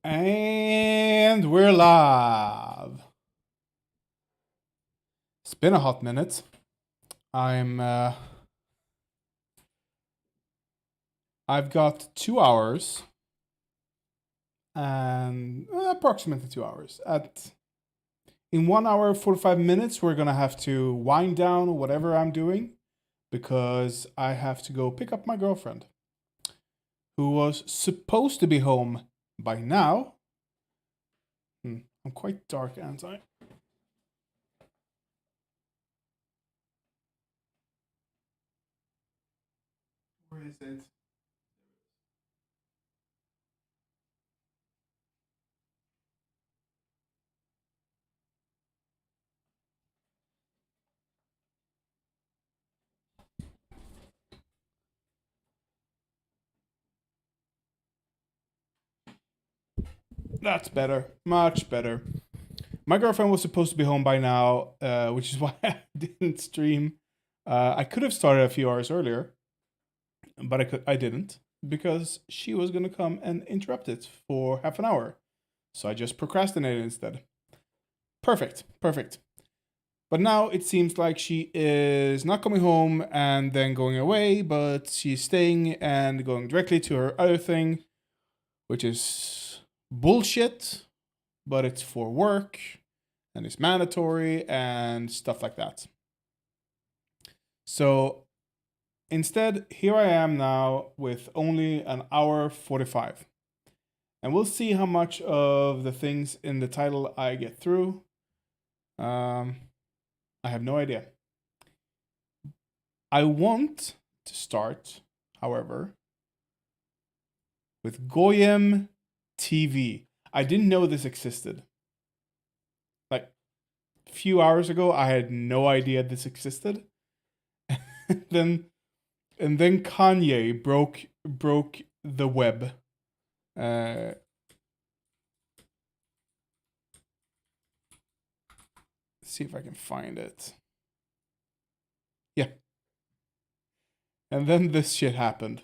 And we're live. It's been a hot minute. I've got 2 hours and approximately 2 hours. In 1 hour 45 minutes, we're gonna have to wind down whatever I'm doing because I have to go pick up my girlfriend, who was supposed to be home by now. I'm quite dark, aren't I? Where is it? That's better. Much better. My girlfriend was supposed to be home by now, which is why I didn't stream. I could have started a few hours earlier, but I didn't because she was gonna come and interrupt it for half an hour. So I just procrastinated instead. Perfect. But now it seems like she is not coming home and then going away, but she's staying and going directly to her other thing, which is bullshit, but it's for work and it's mandatory and stuff like that. So instead, here I am now with only an hour 45. And we'll see how much of the things in the title I get through. I have no idea. I want to start, however, with GoyimTV. I didn't know this existed. Like a few hours ago, I had no idea this existed. then Kanye broke the web. See if I can find it. Yeah. And then this shit happened.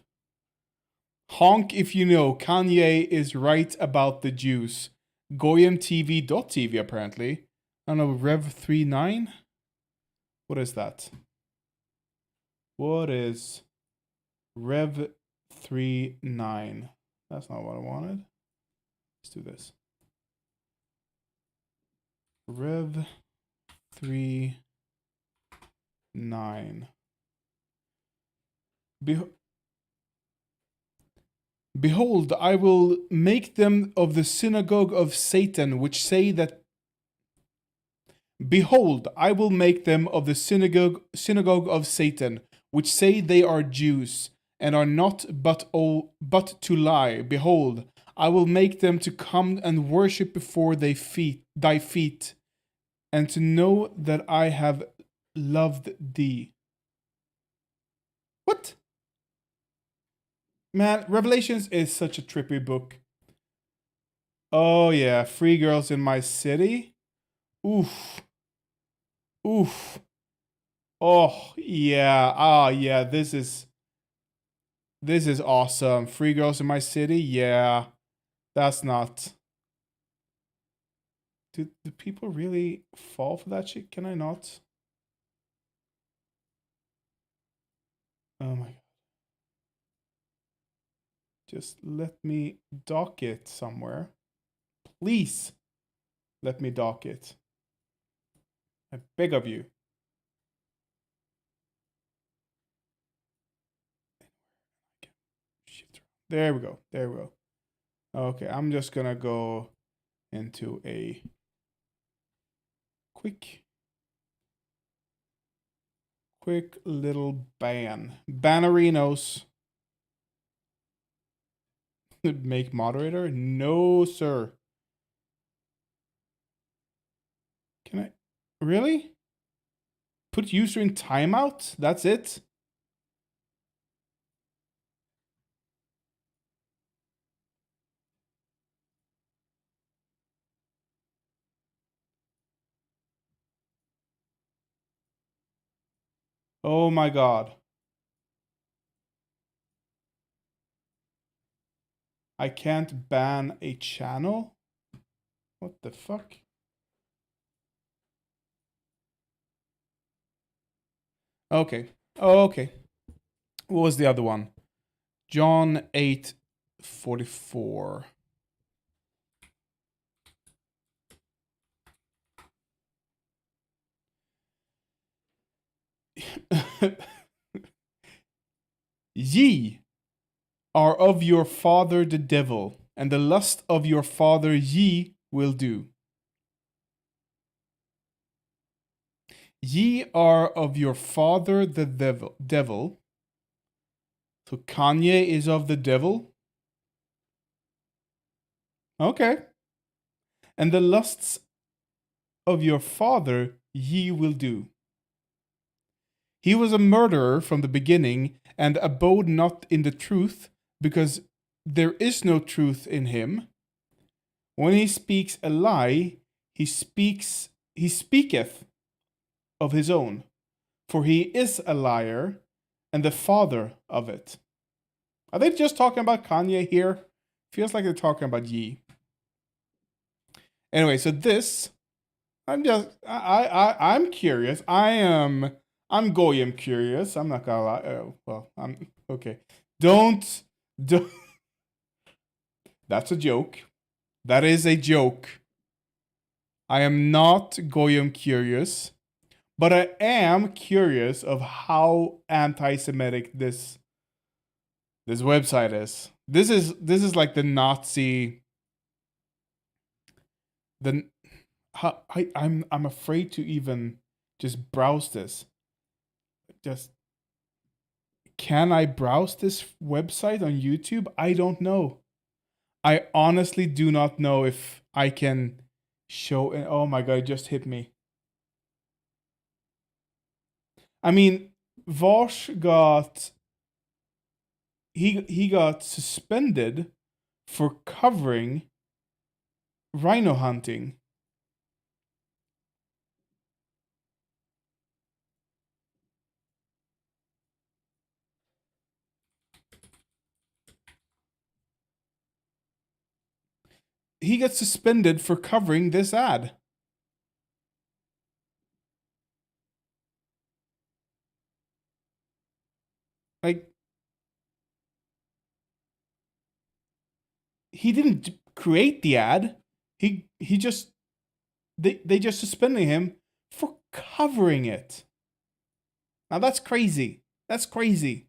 Honk if you know, Kanye is right about the Jews. GoyimTV.tv apparently. I don't know, Rev39? What is that? What is Rev39? That's not what I wanted. Let's do this. Rev39. Behold, I will make them of the synagogue of Satan, which say that. Behold, I will make them of the synagogue of Satan, which say they are Jews, and are not but to lie. Behold, I will make them to come and worship before thy feet, and to know that I have loved thee. What? Man, Revelations is such a trippy book. Oh yeah, free girls in my city. Oof. Oh yeah. Ah yeah. This is awesome. Free girls in my city. Yeah, that's not. Do people really fall for that shit? Can I not? Oh my god. Just let me dock it somewhere. Please let me dock it. I beg of you. There we go. Okay, I'm just gonna go into a quick little Bannerinos. Make moderator? No, sir. Can I? Really? Put user in timeout? That's it? Oh my god. I can't ban a channel? What the fuck? Okay. Oh, okay. What was the other one? John 8:44. Ye are of your father the devil, and the lust of your father ye will do. Ye are of your father the devil. So Kanye is of the devil? Okay. And the lusts of your father ye will do. He was a murderer from the beginning, and abode not in the truth, because there is no truth in him. When he speaks a lie, he speaketh of his own, for he is a liar and the father of it. Are they just talking about Kanye here? Feels like they're talking about Ye. Anyway, so this, I'm curious. I'm Goyim curious. I'm not gonna lie. Oh, well, I'm okay. Don't. That's a joke. That is a joke. I am not Goyim curious, but I am curious of how anti-Semitic this website is. This is like the Nazi. The I'm afraid to even just browse this. Just can I browse this website on YouTube? I don't know. I honestly do not know if I can show. Oh my god! It just hit me. I mean, Vosh got he got suspended for covering rhino hunting. He got suspended for covering this ad. Like, he didn't create the ad. He just they just suspended him for covering it. Now that's crazy. That's crazy.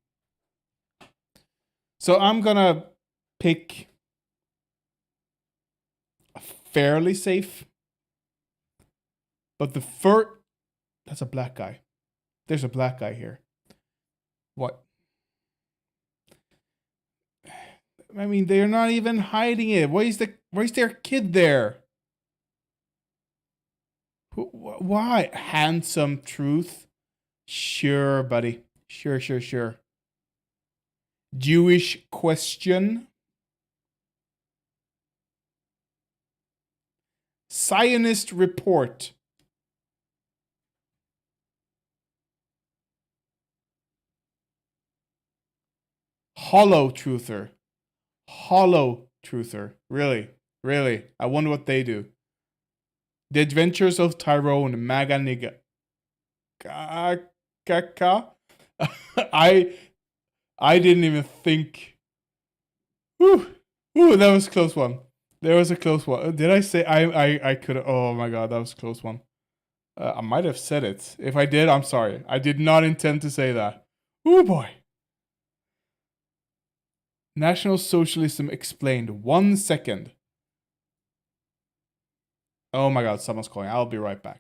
So I'm gonna pick a fairly safe, but the first, that's a black guy. There's a black guy here. What? I mean, they're not even hiding it. Where's their kid there? Why? Handsome truth. Sure, buddy. Sure. Jewish question. Zionist report. Hollow truther. Hollow truther. Really? Really? I wonder what they do. The Adventures of Tyrone, Maga Nigga. Kaka. I didn't even think. Whew. Ooh, that was a close one. There was a close one. Did I say I could? Oh my god, that was a close one. I might have said it. If I did, I'm sorry. I did not intend to say that. Oh boy. National Socialism explained. 1 second. Oh my god, someone's calling. I'll be right back.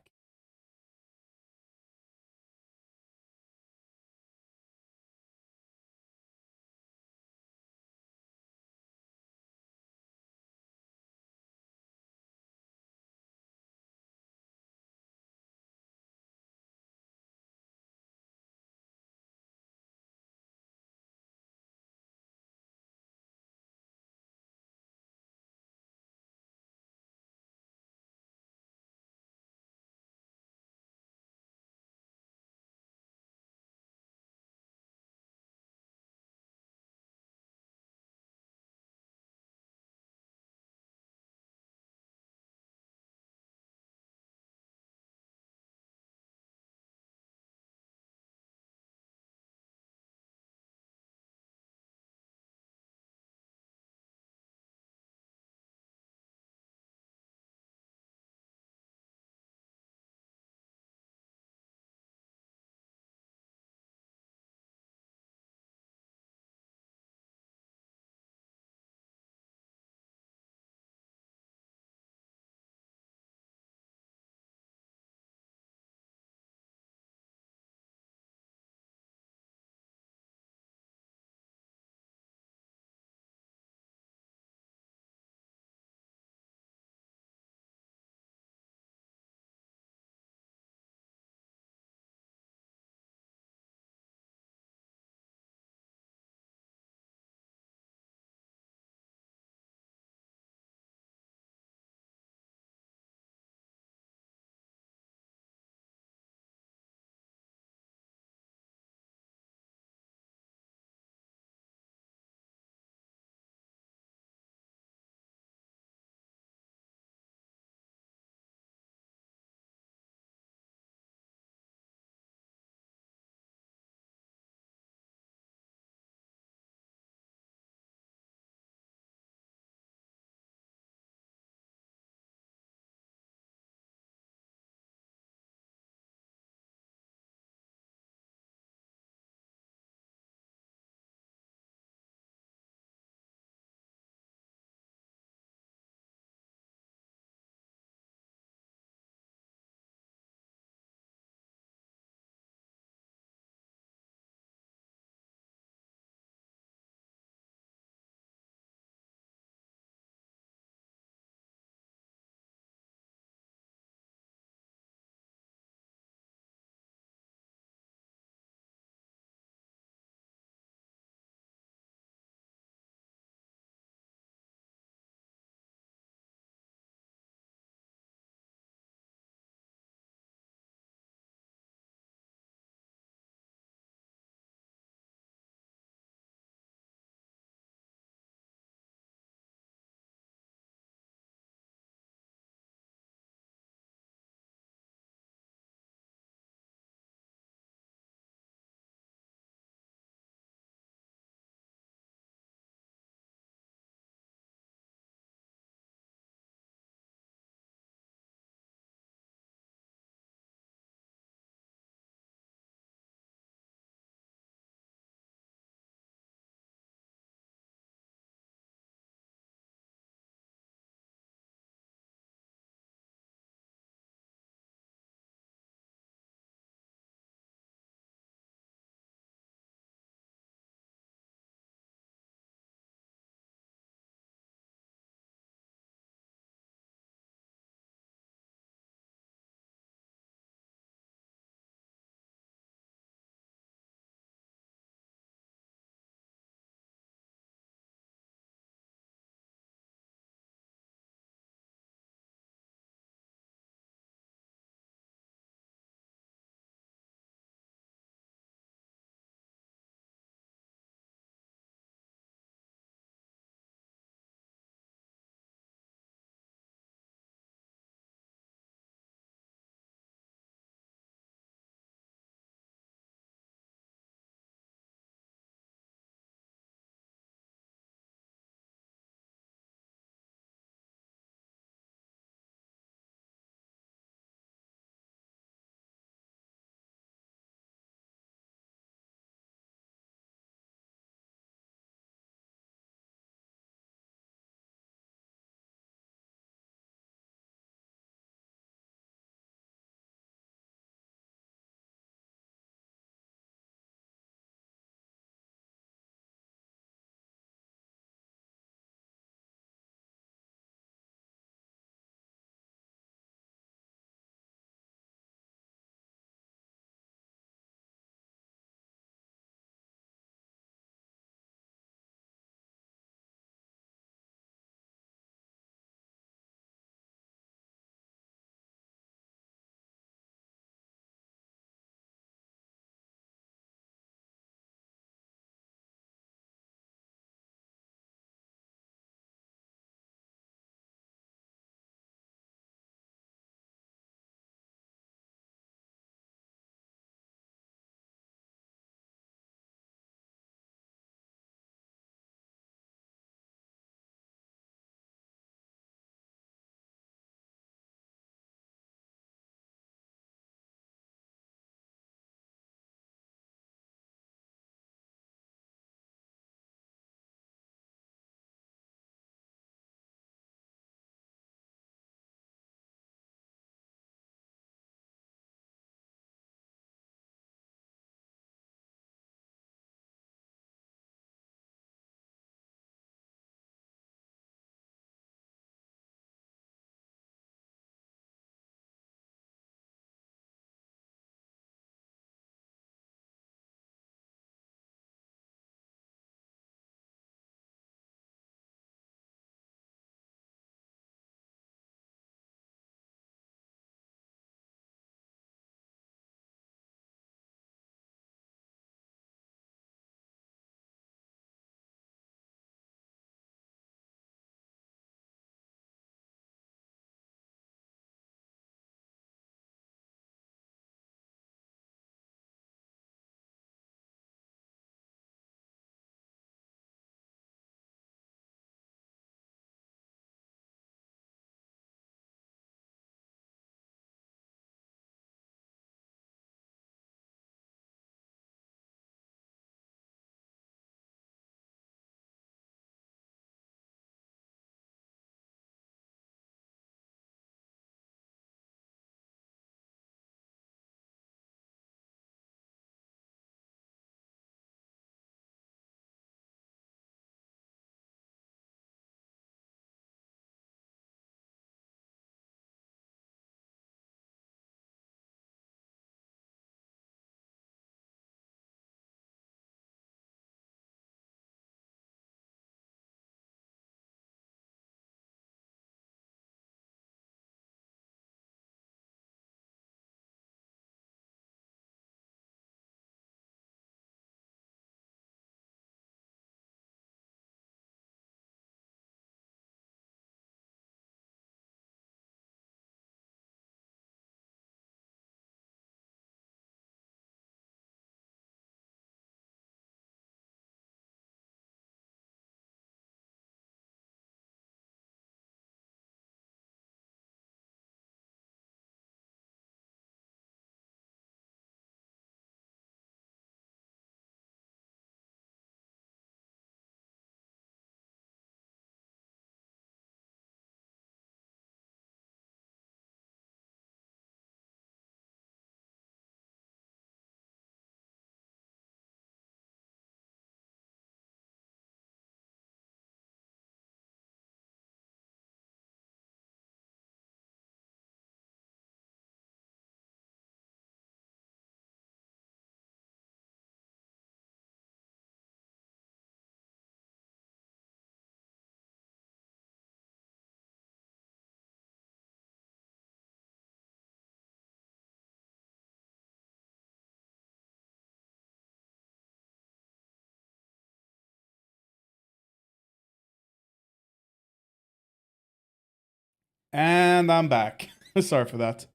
And I'm back. Sorry for that.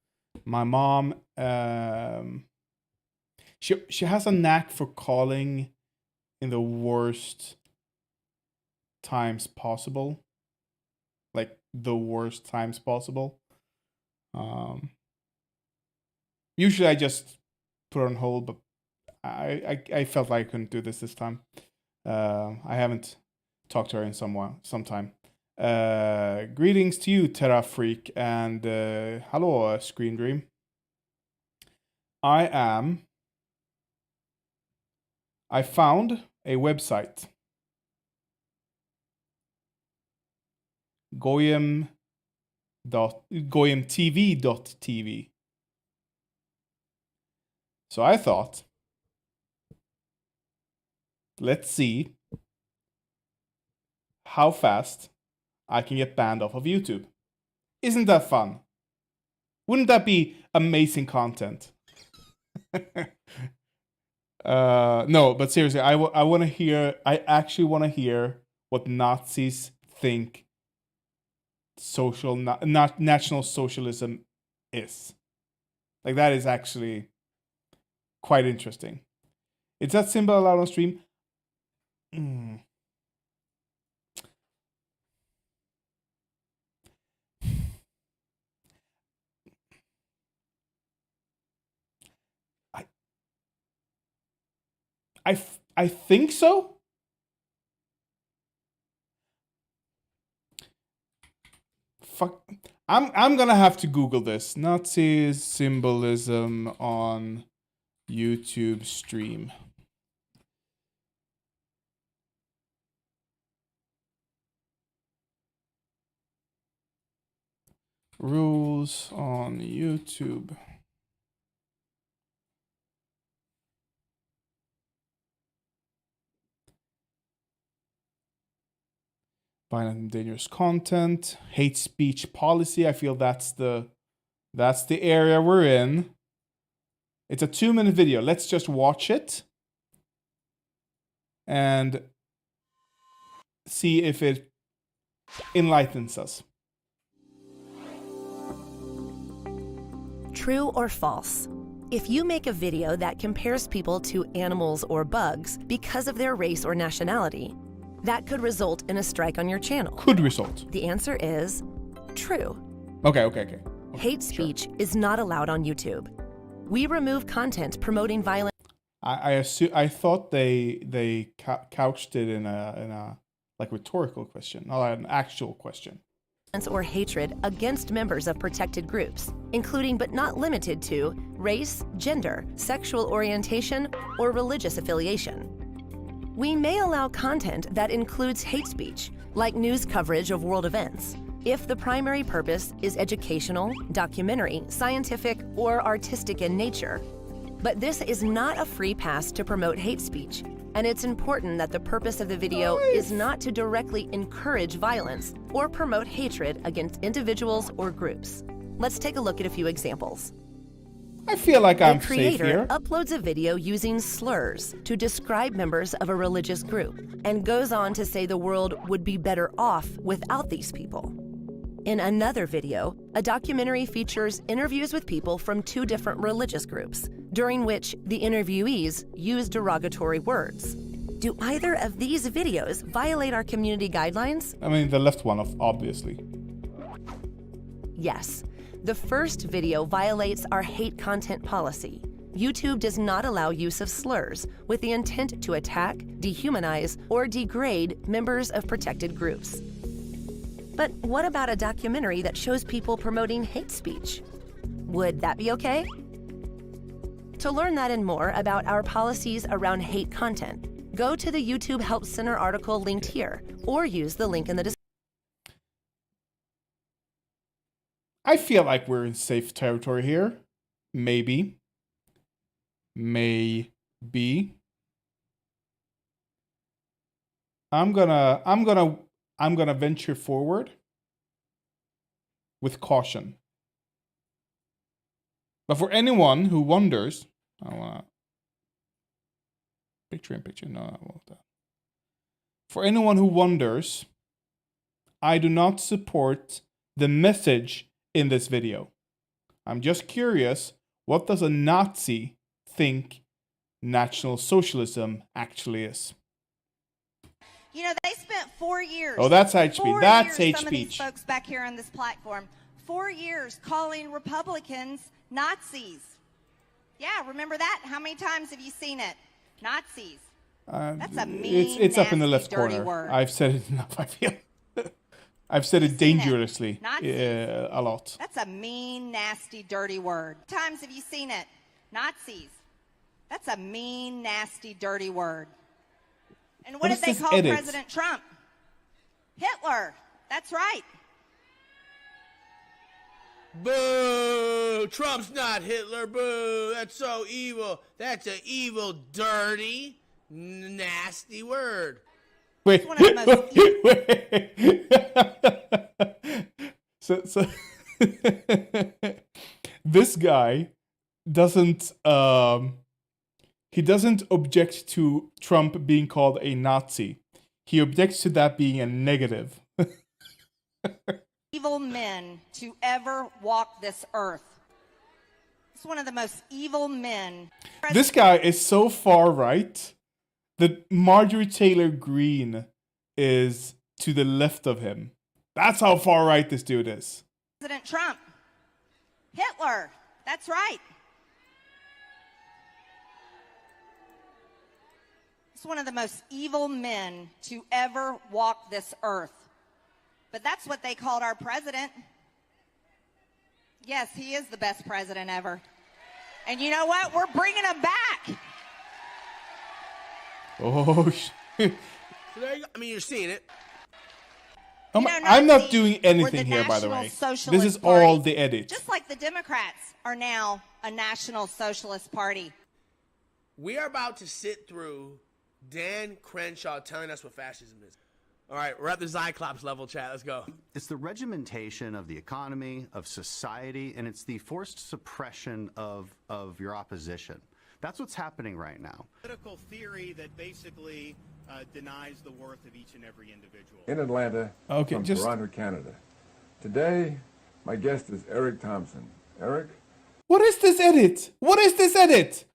My mom, she has a knack for calling in the worst times possible. Like the worst times possible. Usually I just put it on hold, but I felt like I couldn't do this time. I haven't talked to her in some time. Greetings to you, Terra Freak, and hello, Screen Dream. I found a website. GoyimTV.tv. So I thought, let's see how fast I can get banned off of YouTube. Isn't that fun? Wouldn't that be amazing content? No, but seriously, I want to hear. I actually want to hear what Nazis think National Socialism is. Like, that is actually quite interesting. Is that symbol allowed on stream? I think so. Fuck. I'm gonna have to Google this. Nazi symbolism on YouTube stream. Rules on YouTube. Violent and dangerous content, hate speech policy. I feel that's the area we're in. It's a 2-minute video. Let's just watch it and see if it enlightens us. True or false? If you make a video that compares people to animals or bugs because of their race or nationality, that could result in a strike on your channel. Could result. The answer is true. Okay. Hate speech is not allowed on YouTube. We remove content promoting violence. I thought they couched it in a like rhetorical question, not an actual question. Or hatred against members of protected groups, including but not limited to race, gender, sexual orientation, or religious affiliation. We may allow content that includes hate speech, like news coverage of world events, if the primary purpose is educational, documentary, scientific, or artistic in nature. But this is not a free pass to promote hate speech, and it's important that the purpose of the video is not to directly encourage violence or promote hatred against individuals or groups. Let's take a look at a few examples. I feel like I'm safe here. The creator uploads a video using slurs to describe members of a religious group and goes on to say the world would be better off without these people. In another video, a documentary features interviews with people from 2 different religious groups, during which the interviewees use derogatory words. Do either of these videos violate our community guidelines? I mean, the left one, obviously. Yes. The first video violates our hate content policy. YouTube does not allow use of slurs with the intent to attack, dehumanize, or degrade members of protected groups. But what about a documentary that shows people promoting hate speech? Would that be okay? To learn that and more about our policies around hate content, go to the YouTube Help Center article linked here, or use the link in the description. I feel like we're in safe territory here. Maybe. I'm gonna venture forward with caution. But for anyone who wonders, I wanna picture in picture. No, I won't. For anyone who wonders, I do not support the message in this video. I'm just curious, what does a Nazi think National Socialism actually is? You know, they spent 4 years. Oh, that's hate speech. That's hate some of these speech. folks back here on this platform, 4 years calling Republicans Nazis. Yeah, remember that? How many times have you seen it? Nazis. That's a mean, it's up in the nasty, left dirty corner. word. I've said it enough, I feel. I've said it dangerously a lot. That's a mean, nasty, dirty word. Times have you seen it? Nazis. That's a mean, nasty, dirty word. And what did they call President Trump? Hitler. That's right. Boo! Trump's not Hitler. Boo! That's so evil. That's an evil, dirty, nasty word. Wait. So this guy doesn't he doesn't object to Trump being called a Nazi. He objects to that being a negative. Evil men to ever walk this earth. It's one of the most evil men. This guy is so far right that Marjorie Taylor Greene is to the left of him. That's how far right this dude is. President Trump. Hitler. That's right. It's one of the most evil men to ever walk this earth. But that's what they called our president. Yes, he is the best president ever. And you know what? We're bringing him back. Oh, shit. So there you go. I mean, you're seeing it. I'm not doing anything here, by the way. This is all the edit. Just like the Democrats are now a National Socialist Party. We are about to sit through Dan Crenshaw telling us what fascism is. All right, we're at the Zyclops level, chat. Let's go. It's the regimentation of the economy, of society, and it's the forced suppression of your opposition. That's what's happening right now. Political theory that basically denies the worth of each and every individual. In Atlanta, from Toronto, Canada. Today, my guest is Eric Thompson. Eric? What is this edit? What is this edit?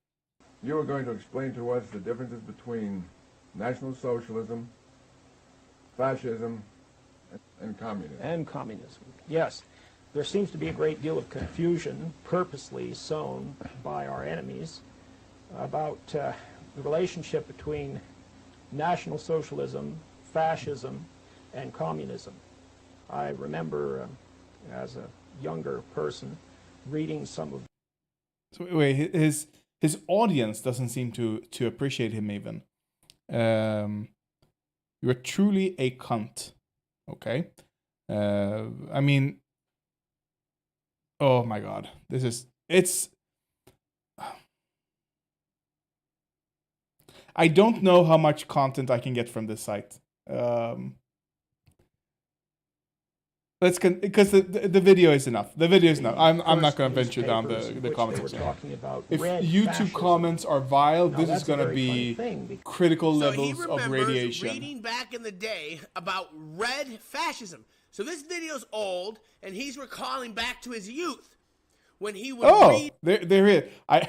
You are going to explain to us the differences between National Socialism, fascism, and communism. And communism, yes. There seems to be a great deal of confusion purposely sown by our enemies about the relationship between National Socialism, fascism, and communism. I remember as a younger person reading some of... So wait, his audience doesn't seem to appreciate him even. You're truly a cunt. Okay? I mean... Oh my god. It's... I don't know how much content I can get from this site. Because the video is enough. The video is enough. I'm not going to venture down the comment section. If YouTube comments are vile, this is going to be critical levels of radiation. Reading back in the day about red fascism. So this video's old, and he's recalling back to his youth when he would read. There it is. I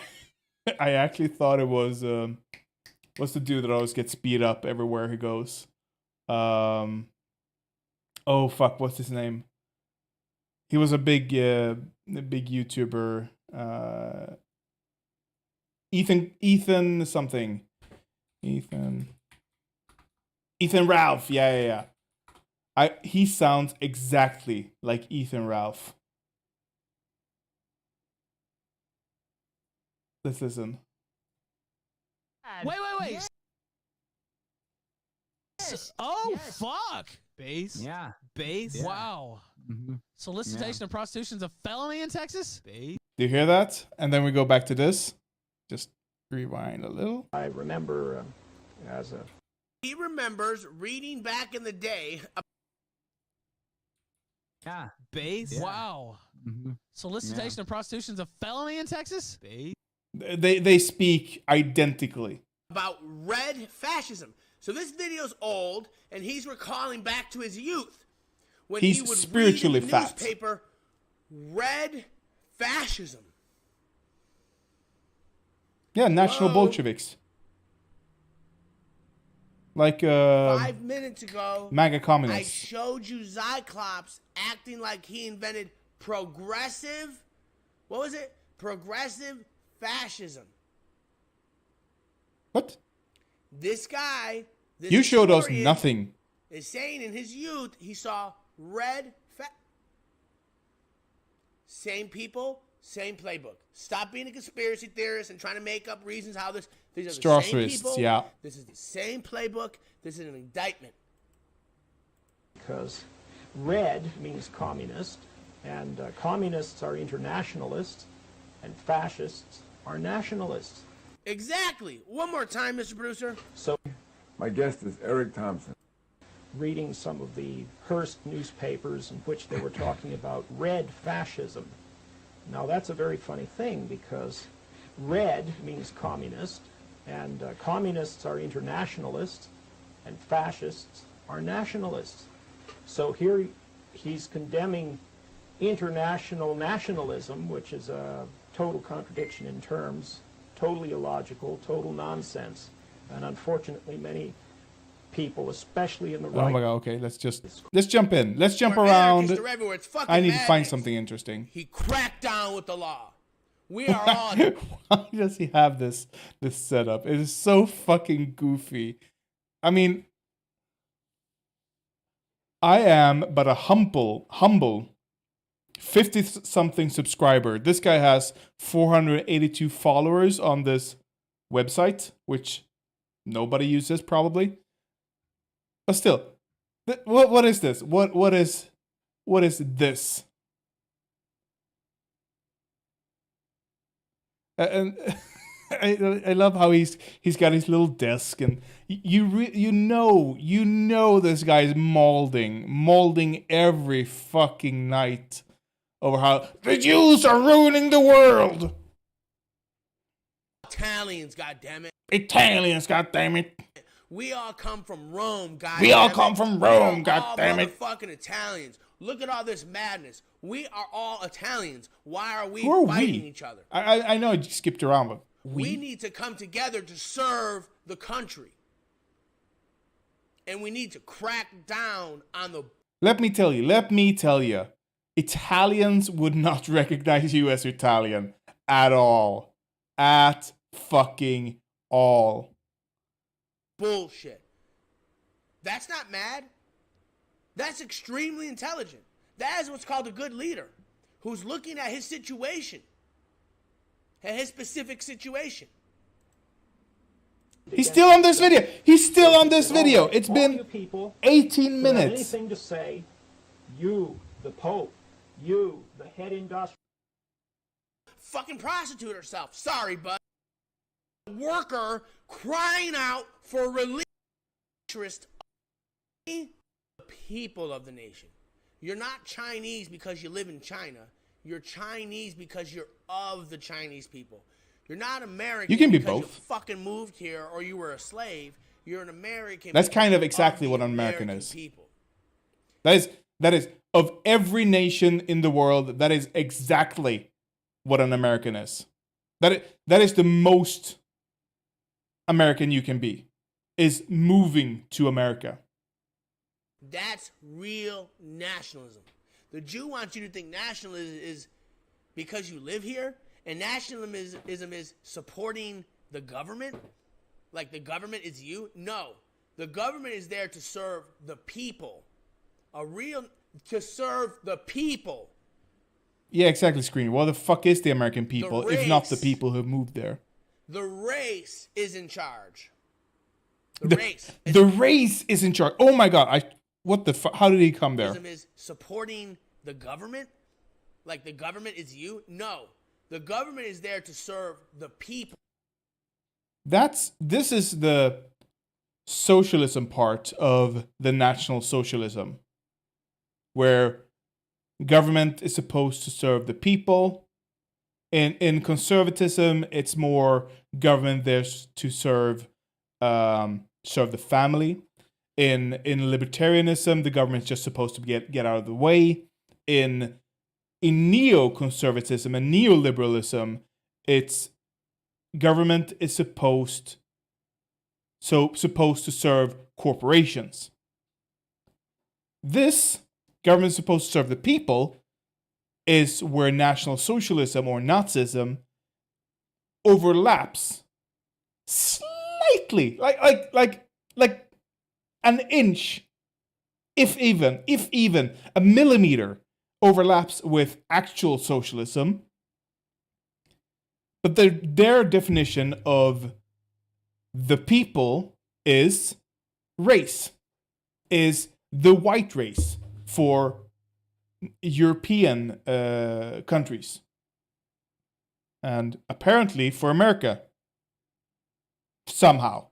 actually thought it was what's the dude that always gets speed up everywhere he goes? Oh fuck, what's his name? He was a big YouTuber. Ethan something. Ethan Ralph. Yeah. He sounds exactly like Ethan Ralph. Let's listen. Wait. Fuck. Base? Yeah. Base? Yeah. Wow. Mm-hmm. Solicitation of prostitution is a felony in Texas? Base? Do you hear that? And then we go back to this. Just rewind a little. I remember He remembers reading back in the day. Yeah. Base? Yeah. Wow. Mm-hmm. Solicitation of prostitution is a felony in Texas? Base? They speak identically. About red fascism. So this video's old, and he's recalling back to his youth when He's he would spiritually read in the fat. newspaper, red fascism. Yeah, National Hello? Bolsheviks. Like 5 minutes ago, MAGA I communists. showed you Cyclops acting like he invented progressive, what was it? Progressive fascism. What? This guy, this You showed us historian, nothing. is saying in his youth he saw red same people, same playbook. Stop being a conspiracy theorist and trying to make up reasons how this. These are the same Strasserists, people. yeah. This is the same playbook. This is an indictment. Because red means communist, and communists are internationalists, and fascists are nationalists. Exactly. One more time, Mr. Producer. So, My guest is Eric Thompson. reading some of the Hearst newspapers in which they were talking about red fascism. Now, that's a very funny thing because red means communist, and communists are internationalists, and fascists are nationalists. So here he's condemning international nationalism, which is a total contradiction in terms, totally illogical, total nonsense, and unfortunately many people, especially in the right. Oh my god, okay, let's jump in. Let's jump Where around. anarchists are everywhere. It's fucking I need to find madness. something interesting. He cracked down with the law. We are all Why does he have this setup? It is so fucking goofy. I mean, I am but a humble 50-something subscriber. This guy has 482 followers on this website, which nobody uses probably. But still, what is this? What is this? And I love how he's got his little desk, and you know this guy's molding every fucking night over how the Jews are ruining the world. Italians, goddammit. Italians, goddammit. We all come from Rome, goddammit. We all come from Rome, We are all goddammit. motherfucking Italians. Look at all this madness. We are all Italians. Why are we Who are fighting we? each other? I know I just skipped around, but We need to come together to serve the country. And we need to crack down on the Let me tell you, Italians would not recognize you as Italian at all. At fucking all. bullshit. That's not mad. That's extremely intelligent. That is what's called a good leader, who's looking at his situation, at his specific situation. He's still on this video. It's All been you people 18 who have minutes. anything to say, you, the Pope, you, the head industrial. Fucking prostitute herself. Sorry, bud. Worker crying out for relief. The people of the nation. You're not Chinese because you live in China. You're Chinese because you're of the Chinese people. You're not American You can be because both. you fucking moved here or you were a slave. You're an American. That's because kind of you're exactly the what an American is. People. That is of every nation in the world, that is exactly what an American is. That is the most American you can be, is moving to America. That's real nationalism. The Jew wants you to think nationalism is because you live here, and nationalism is supporting the government, like the government is you. No, the government is there to serve the people. To serve the people. Yeah, exactly, Screen. What the fuck is the American people, The if not the race. people who moved there? The race is in charge. The race is in charge. Oh my god, what the fuck? How did he come there? Nationalism is supporting the government, like the government is you. No, the government is there to serve the people. This is the socialism part of the National Socialism, where government is supposed to serve the people. In conservatism, it's more government there to serve the family. In libertarianism, the government's just supposed to get out of the way. In neoconservatism and neoliberalism, it's government is supposed to serve corporations. This government is supposed to serve the people is where National Socialism or Nazism overlaps slightly, like an inch, if even a millimeter overlaps with actual socialism. But their definition of the people is race, is the white race for European countries. And apparently for America. Somehow.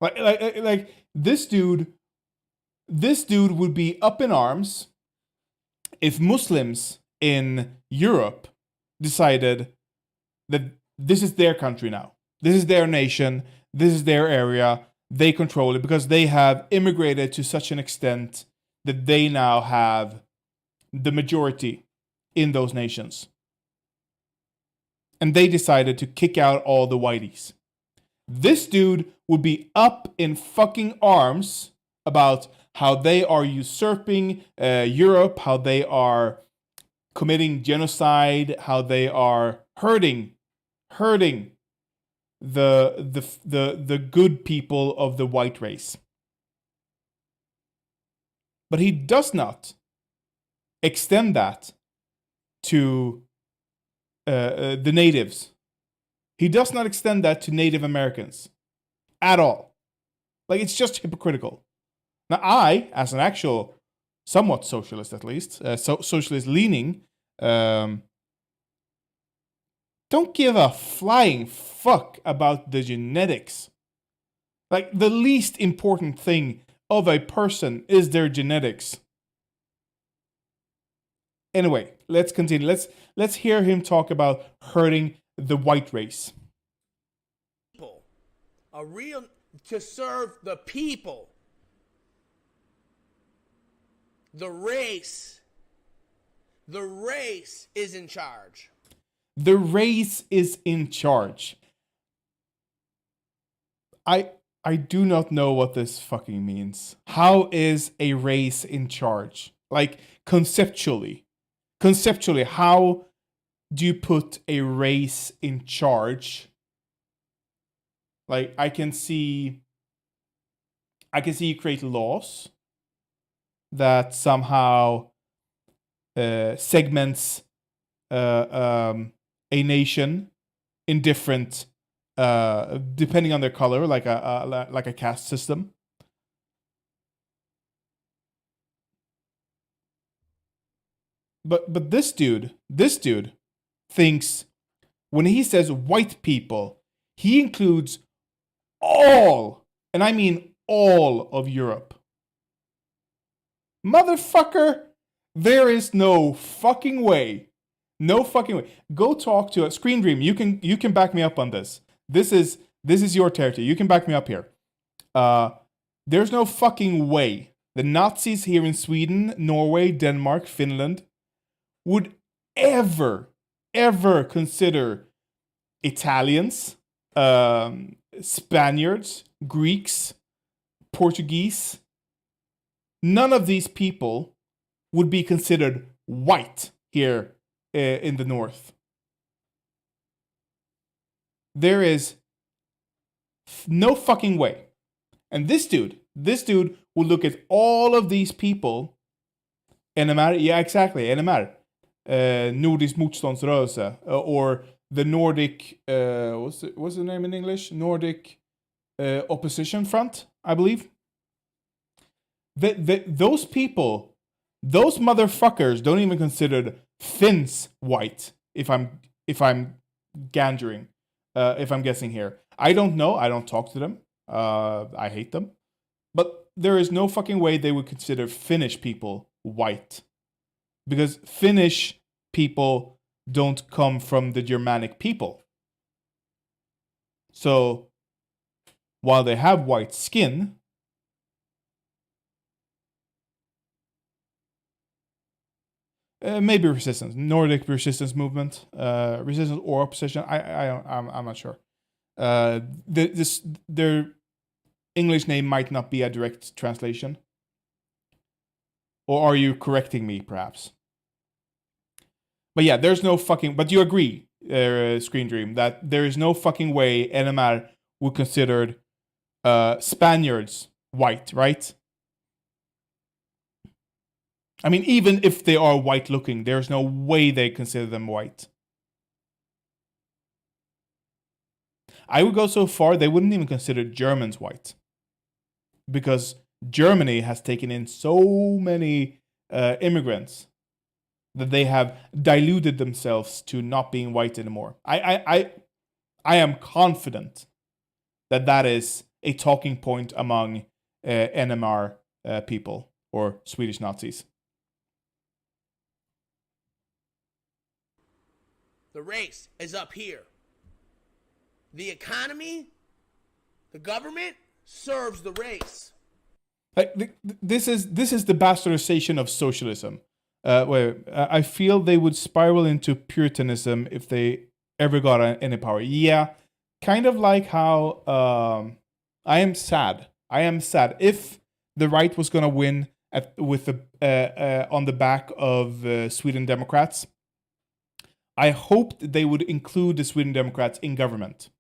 Like this dude would be up in arms if Muslims in Europe decided that this is their country now. This is their nation. This is their area. They control it because they have immigrated to such an extent that they now have the majority in those nations. And they decided to kick out all the whiteys. This dude would be up in fucking arms about how they are usurping Europe, how they are committing genocide, how they are hurting the good people of the white race. But he does not extend that to the natives. He does not extend that to Native Americans at all. Like, it's just hypocritical. Now, I, as an actual, somewhat socialist at least, socialist leaning, don't give a flying fuck about the genetics. Like, the least important thing of a person is their genetics. Anyway, let's continue. Let's hear him talk about hurting the white race. To serve the people. The race is in charge. The race is in charge. I do not know what this fucking means. How is a race in charge? Like, conceptually, how do you put a race in charge? Like, I can see you create laws that somehow segments a nation in different, depending on their color, like a caste system. But this dude thinks when he says white people, he includes all, and I mean all of Europe. Motherfucker, there is no fucking way. No fucking way. Go talk to a Screen Dream. You can back me up on this. This is your territory. You can back me up here. There's no fucking way the Nazis here in Sweden, Norway, Denmark, Finland would ever consider Italians, Spaniards, Greeks, Portuguese. None of these people would be considered white here in the north. There is no fucking way. And this dude will look at all of these people. NMR, yeah, exactly, NMR. Nordisk motståndsrörelse, or the Nordic, what's the name in English? Nordic Opposition Front, I believe. Those people, those motherfuckers don't even consider Finns white, if I'm gandering, if I'm guessing here. I don't know, I don't talk to them, I hate them. But there is no fucking way they would consider Finnish people white. Because Finnish people don't come from the Germanic people. So while they have white skin, maybe resistance, Nordic resistance movement, resistance or opposition. I'm not sure. Their English name might not be a direct translation. Or are you correcting me, perhaps? But yeah, there's no fucking... But you agree, Screen Dream, that there is no fucking way NMR would consider Spaniards white, right? I mean, even if they are white-looking, there's no way they consider them white. I would go so far, they wouldn't even consider Germans white. Because Germany has taken in so many immigrants that they have diluted themselves to not being white anymore. I am confident that that is a talking point among NMR people or Swedish Nazis. The race is up here. The economy, the government serves the race. Like this is the bastardization of socialism. I feel they would spiral into puritanism if they ever got any power. Yeah, kind of like how I am sad. If the right was gonna win on the back of Sweden Democrats. I hoped they would include the Sweden Democrats in government,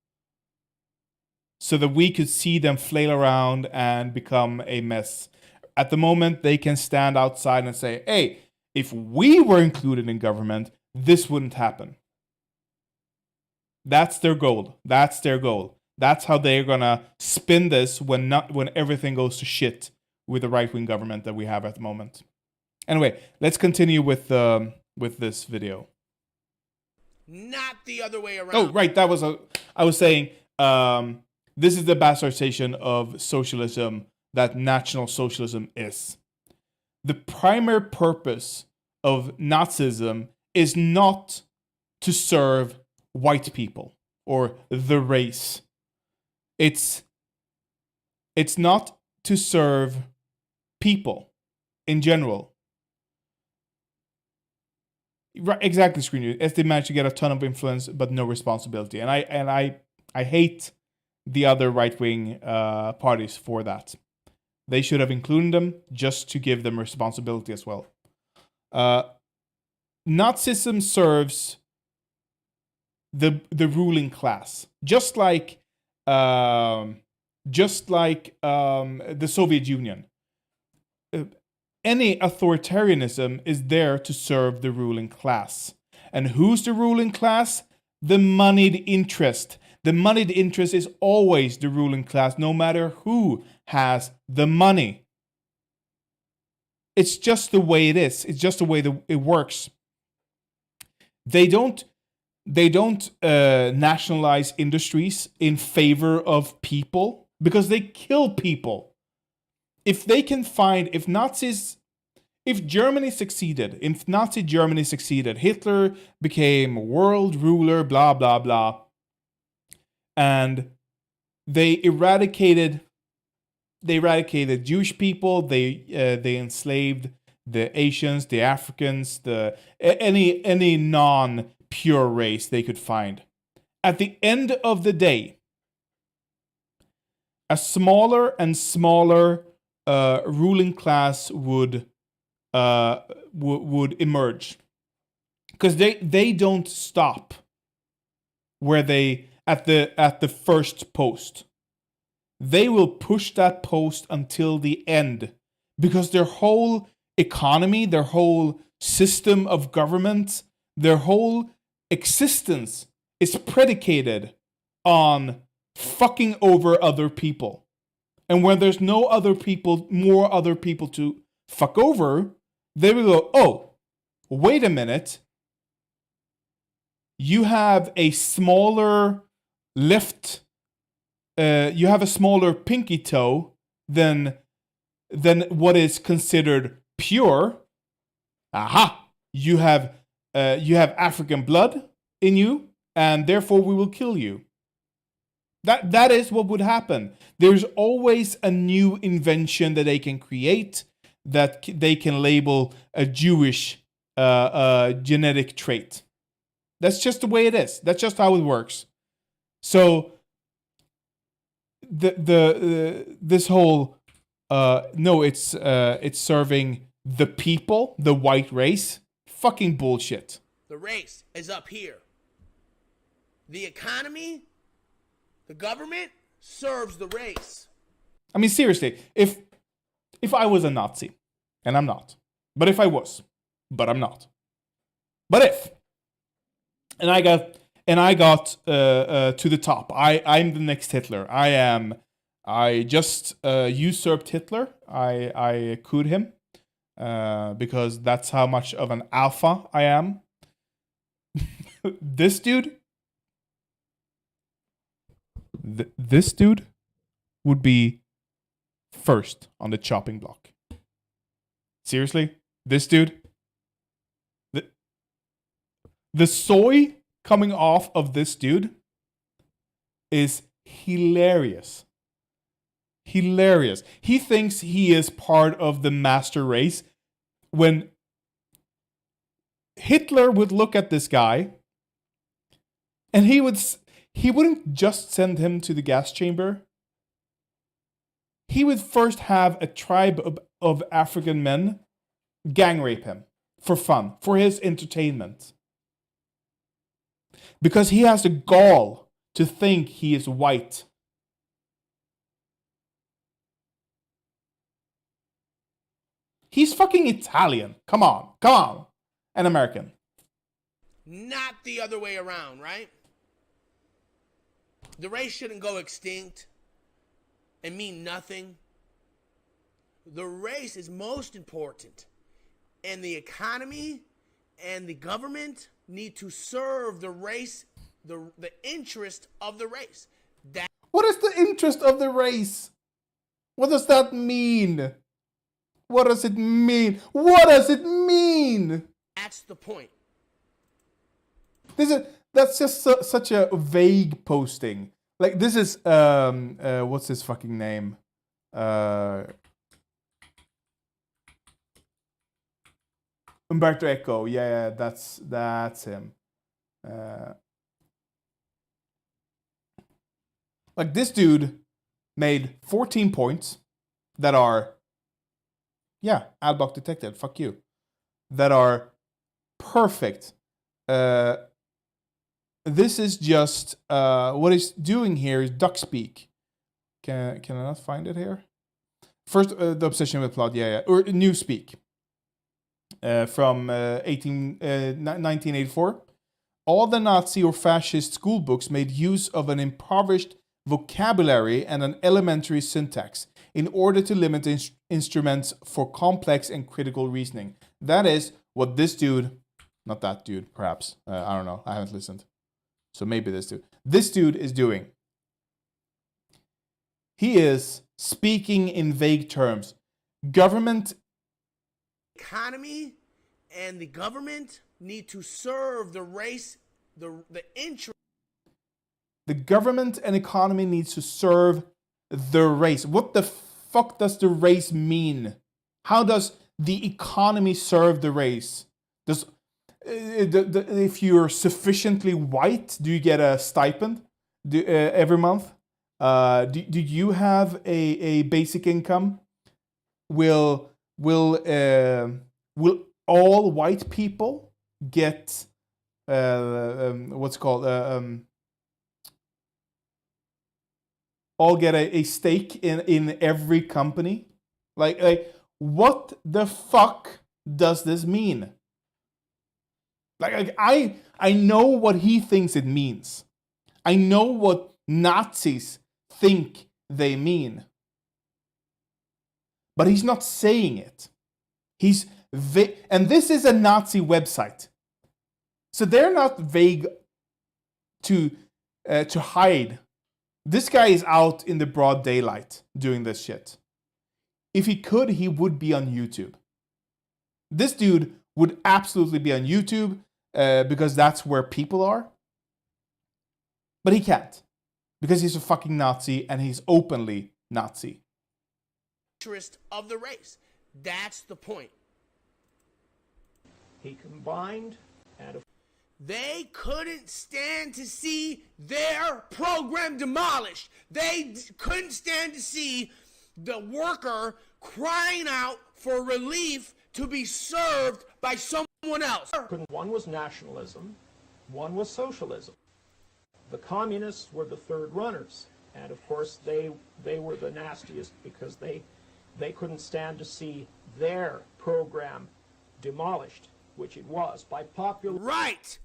so that we could see them flail around and become a mess. At the moment, they can stand outside and say, hey, if we were included in government, this wouldn't happen. That's their goal. That's how they're going to spin this when everything goes to shit with the right-wing government that we have at the moment. Anyway, let's continue with this video. Not the other way around. Oh, right. I was saying... this is the bastardization of socialism that National Socialism is. The primary purpose of Nazism is not to serve white people or the race. It's not to serve people in general. Right, exactly, Screen. As they manage to get a ton of influence but no responsibility. And I hate the other right-wing parties for that. They should have included them just to give them responsibility as well. Nazism serves the ruling class, just like the Soviet Union. Any authoritarianism is there to serve the ruling class. And who's the ruling class? The moneyed interest. The moneyed interest is always the ruling class, no matter who has the money. It's just the way it is. It's just the way it works. They don't nationalize industries in favor of people because they kill people. If Germany succeeded, if Nazi Germany succeeded, Hitler became world ruler, blah, blah, blah. And they eradicated Jewish people. They enslaved the Asians, the Africans, any non-pure race they could find. At the end of the day, a smaller and smaller ruling class would emerge, because they don't stop where they at the first post. They will push that post until the end, because their whole economy, their whole system of government, their whole existence is predicated on fucking over other people. And when there's no other people, more other people to fuck over, they will go, oh, wait a minute. You have a smaller left, you have a smaller pinky toe than what is considered pure. Aha! You have African blood in you, and therefore we will kill you. That is what would happen. There's always a new invention that they can create that they can label a Jewish genetic trait. That's just the way it is. That's just how it works. So this whole no, it's serving the people, the white race. Fucking bullshit. The race is up here. The economy, the government serves the race. I mean, seriously, if I was a Nazi, and I'm not, but if I was, but I'm not, but if, and I got to the top, I'm the next Hitler. I just usurped Hitler. I could him because that's how much of an alpha I am. This dude. This dude would be first on the chopping block. Seriously? This dude? The soy coming off of this dude is hilarious. Hilarious. He thinks he is part of the master race when Hitler would look at this guy and he wouldn't just send him to the gas chamber. He would first have a tribe of African men gang rape him for fun, for his entertainment. Because he has the gall to think he is white. He's fucking Italian. Come on. And American. Not the other way around, right? The race shouldn't go extinct and mean nothing. The race is most important. And the economy and the government need to serve the race, the interest of the race. What is the interest of the race? What does that mean? What does it mean? What does it mean? That's the point. That's just such a vague posting. Like, this is what's his fucking name? Umberto Eco. Yeah, that's him. Like, this dude made 14 points that are, yeah, Adblock detected. Fuck you. That are perfect. This is just what he's doing here is duck speak. Can I not find it here? First, the obsession with plot, yeah, or Newspeak from 1984. All the Nazi or fascist school books made use of an impoverished vocabulary and an elementary syntax in order to limit instruments for complex and critical reasoning. That is what this dude, not that dude, perhaps. I don't know. I haven't listened. So maybe this dude is doing. He is speaking in vague terms. Government, economy, and the government need to serve the race, the interest. The government and economy needs to serve the race. What the fuck does the race mean? How does the economy serve the race? Does if you're sufficiently white, do you get a stipend every month? Do you have a basic income? Will all white people get what's called all get a stake in every company? Like what the fuck does this mean? Like I know what he thinks it means. I know what Nazis think they mean. But he's not saying it. And this is a Nazi website. So they're not vague to hide. This guy is out in the broad daylight doing this shit. If he could, he would be on YouTube. This dude would absolutely be on YouTube because that's where people are. But he can't. Because he's a fucking Nazi and he's openly Nazi. Interest of the race. That's the point. He combined and they couldn't stand to see their program demolished. They couldn't stand to see the worker crying out for relief to be served by someone else. One was nationalism, one was socialism. The communists were the third runners, and of course they were the nastiest because they couldn't stand to see their program demolished, which it was by popular... Right!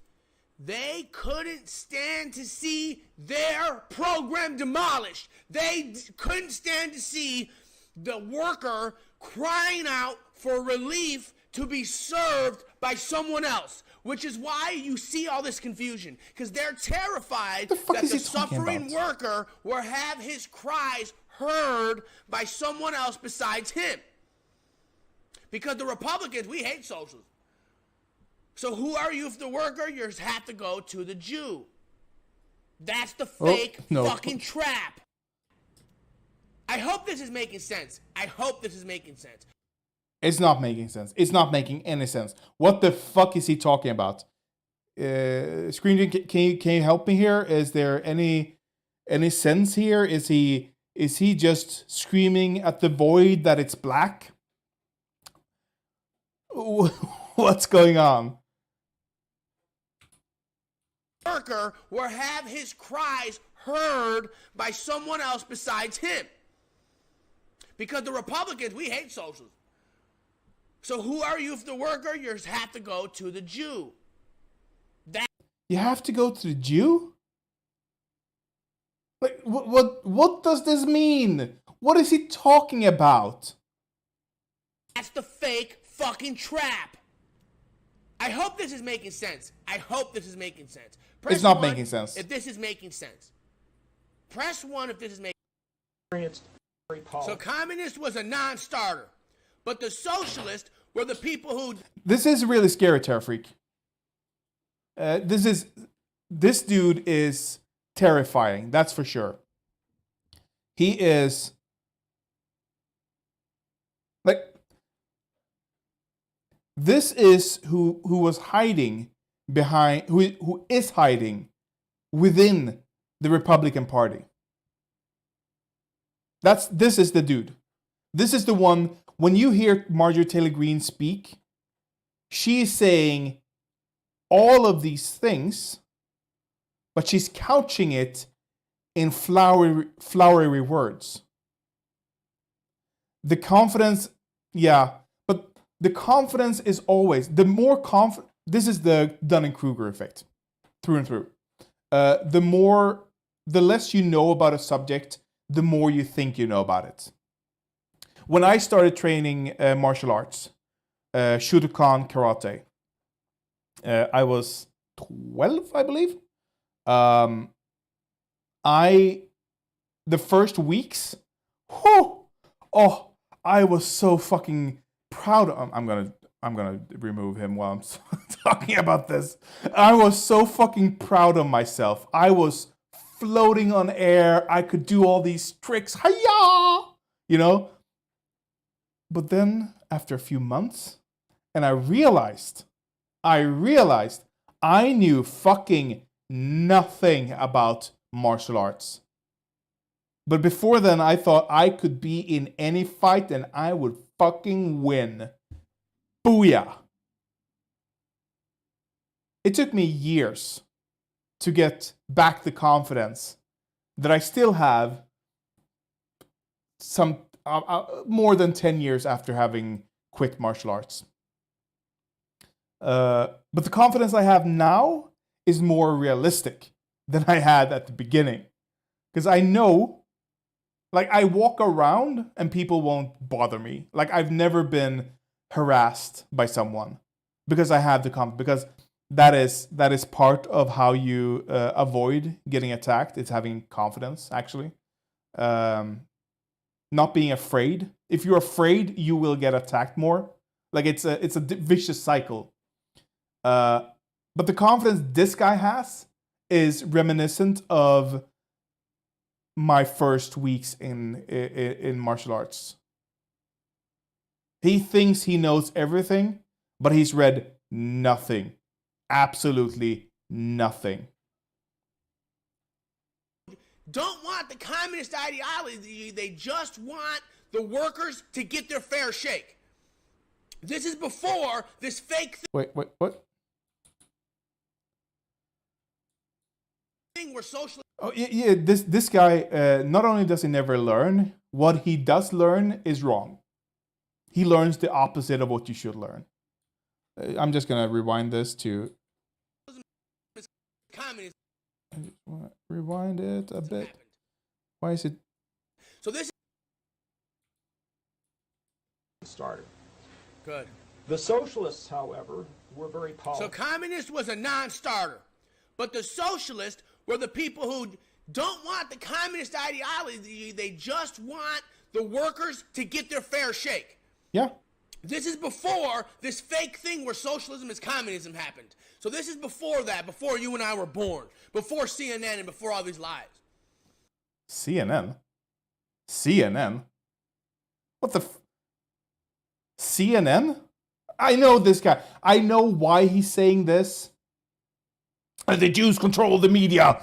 They couldn't stand to see their program demolished. They couldn't stand to see the worker crying out for relief to be served by someone else, which is why you see all this confusion, because they're terrified that the suffering worker will have his cries heard by someone else besides him. Because the Republicans, we hate socialism. So who are you if the worker? You just have to go to the Jew. That's the fake fucking trap. I hope this is making sense. I hope this is making sense. It's not making sense. It's not making any sense. What the fuck is he talking about? Screen, can you help me here? Is there any sense here? Is he just screaming at the void that it's black? What's going on? Worker will have his cries heard by someone else besides him. Because the Republicans, we hate socialism. So who are you if the worker? You just have to go to the Jew. You have to go to the Jew? Like, what does this mean? What is he talking about? That's the fake fucking trap. I hope this is making sense. I hope this is making sense. Press it's not 1 making sense. if this is making sense. Press 1 if this is making sense. So communist was a non-starter. But the socialists were the people who... This is really scary, Terror Freak. This dude is terrifying, that's for sure. He is... Like... This is who was hiding behind... Who is hiding within the Republican Party. This is the dude. This is the one... When you hear Marjorie Taylor Greene speak, she's saying all of these things, but she's couching it in flowery words. The confidence, yeah, but the confidence is always, the more confident, this is the Dunning-Kruger effect, through and through. The less you know about a subject, the more you think you know about it. When I started training martial arts, Shotokan karate, I was 12, I believe. The first weeks, I was so fucking proud of, I'm gonna remove him while I'm talking about this. I was so fucking proud of myself. I was floating on air. I could do all these tricks. Hiya! You know? But then, after a few months, and I realized I knew fucking nothing about martial arts. But before then, I thought I could be in any fight and I would fucking win. Booyah! It took me years to get back the confidence that I still have some more than 10 years after having quit martial arts. But the confidence I have now is more realistic than I had at the beginning. Because I know, like, I walk around and people won't bother me. Like, I've never been harassed by someone because I have the confidence. Because that is part of how you avoid getting attacked. It's having confidence, actually. Not being afraid. If you're afraid, you will get attacked more. Like, it's a vicious cycle. But the confidence this guy has is reminiscent of my first weeks in martial arts. He thinks he knows everything, but he's read nothing. Absolutely nothing. Don't want the communist ideology. They just want the workers to get their fair shake. This is before this fake Wait, what? thing where social. Oh yeah. This guy not only does he never learn, what he does learn is wrong. He learns the opposite of what you should learn. I'm just gonna rewind this to. Communism. Rewind it a bit. Why is it? So this started. good. The socialists, however, were very powerful. So communist was a non-starter, but the socialists were the people who don't want the communist ideology. They just want the workers to get their fair shake. Yeah. This is before this fake thing where socialism is communism happened. So this is before that, before you and I were born, before CNN and before all these lies. CNN? CNN? What the CNN? I know this guy. I know why he's saying this. The Jews control the media.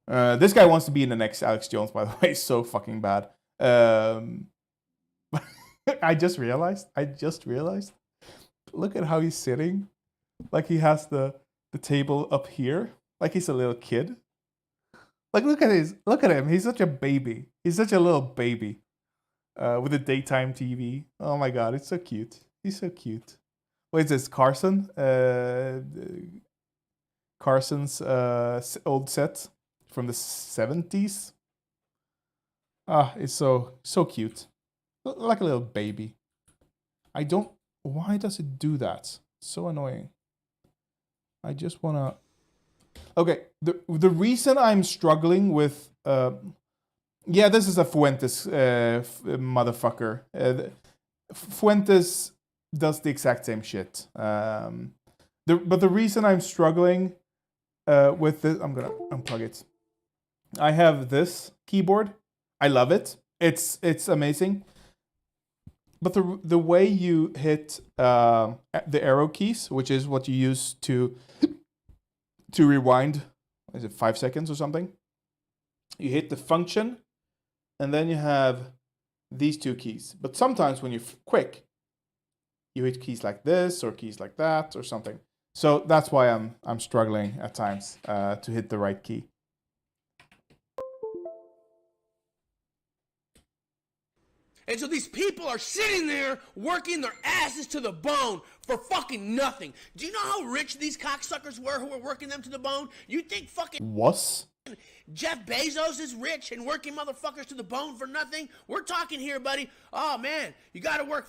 This guy wants to be in the next Alex Jones, by the way. He's so fucking bad. I just realized. Look at how he's sitting. Like he has the table up here. Like he's a little kid. Like look at him. He's such a baby. He's such a little baby. With a daytime TV. Oh my god, it's so cute. He's so cute. What is this? Carson? Carson's old set from the 70s. Ah, it's so cute. Like a little baby. Why does it do that? So annoying. I just wanna. Okay, the reason I'm struggling with yeah, this is a Fuentes motherfucker. Fuentes does the exact same shit. But the reason I'm struggling with this, I'm gonna unplug it. I have this keyboard. I love it. It's amazing. But the way you hit the arrow keys, which is what you use to rewind, is it 5 seconds or something? You hit the function, and then you have these two keys. But sometimes when you're quick, you hit keys like this or keys like that or something. So that's why I'm struggling at times to hit the right key. And so these people are sitting there working their asses to the bone for fucking nothing. Do you know how rich these cocksuckers were who were working them to the bone? You think fucking Was? Jeff Bezos is rich and working motherfuckers to the bone for nothing? We're talking here, buddy. Oh man, you gotta work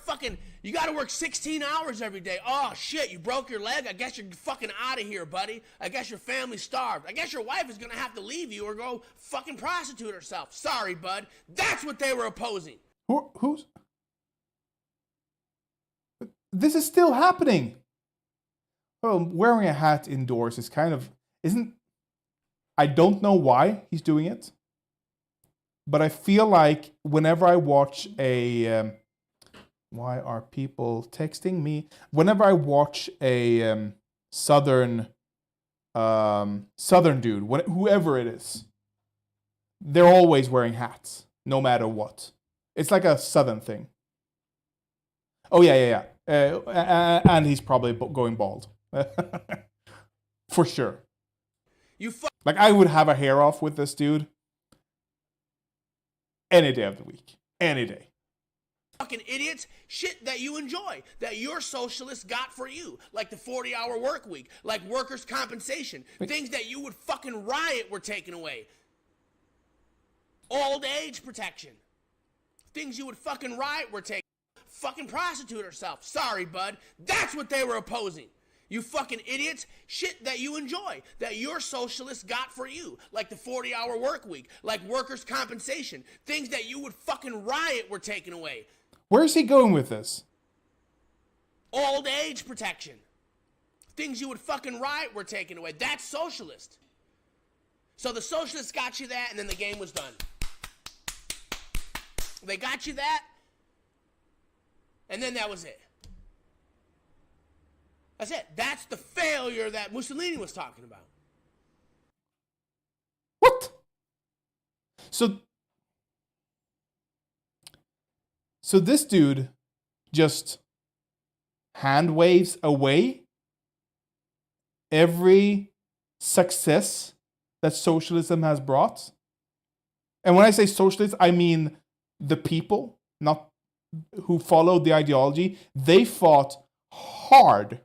16 hours every day. Oh shit, you broke your leg? I guess you're fucking out of here, buddy. I guess your family's starved. I guess your wife is gonna have to leave you or go fucking prostitute herself. Sorry, bud. That's what they were opposing. Who's? This is still happening. Well, wearing a hat indoors is kind of I don't know why he's doing it, but I feel like whenever I watch a why are people texting me? Whenever I watch a southern dude, whoever it is, they're always wearing hats, no matter what. It's like a southern thing. Oh yeah. And he's probably going bald, for sure. Like I would have a hair off with this dude any day of the week, any day. Fucking idiots, shit that you enjoy, that your socialists got for you, like the 40-hour work week, like workers' compensation, things that you would fucking riot were taken away. Old age protection. Things you would fucking riot were taken. Fucking prostitute herself. Sorry, bud. That's what they were opposing. You fucking idiots. Shit that you enjoy. That your socialists got for you. Like the 40-hour work week. Like workers' compensation. Things that you would fucking riot were taken away. Where's he going with this? Old age protection. Things you would fucking riot were taken away. That's socialist. So the socialists got you that, and then the game was done. They got you that, and then that was it. That's it. That's the failure that Mussolini was talking about. What? So this dude just hand waves away every success that socialism has brought. And when I say socialist, I mean the people, not who followed the ideology. They fought hard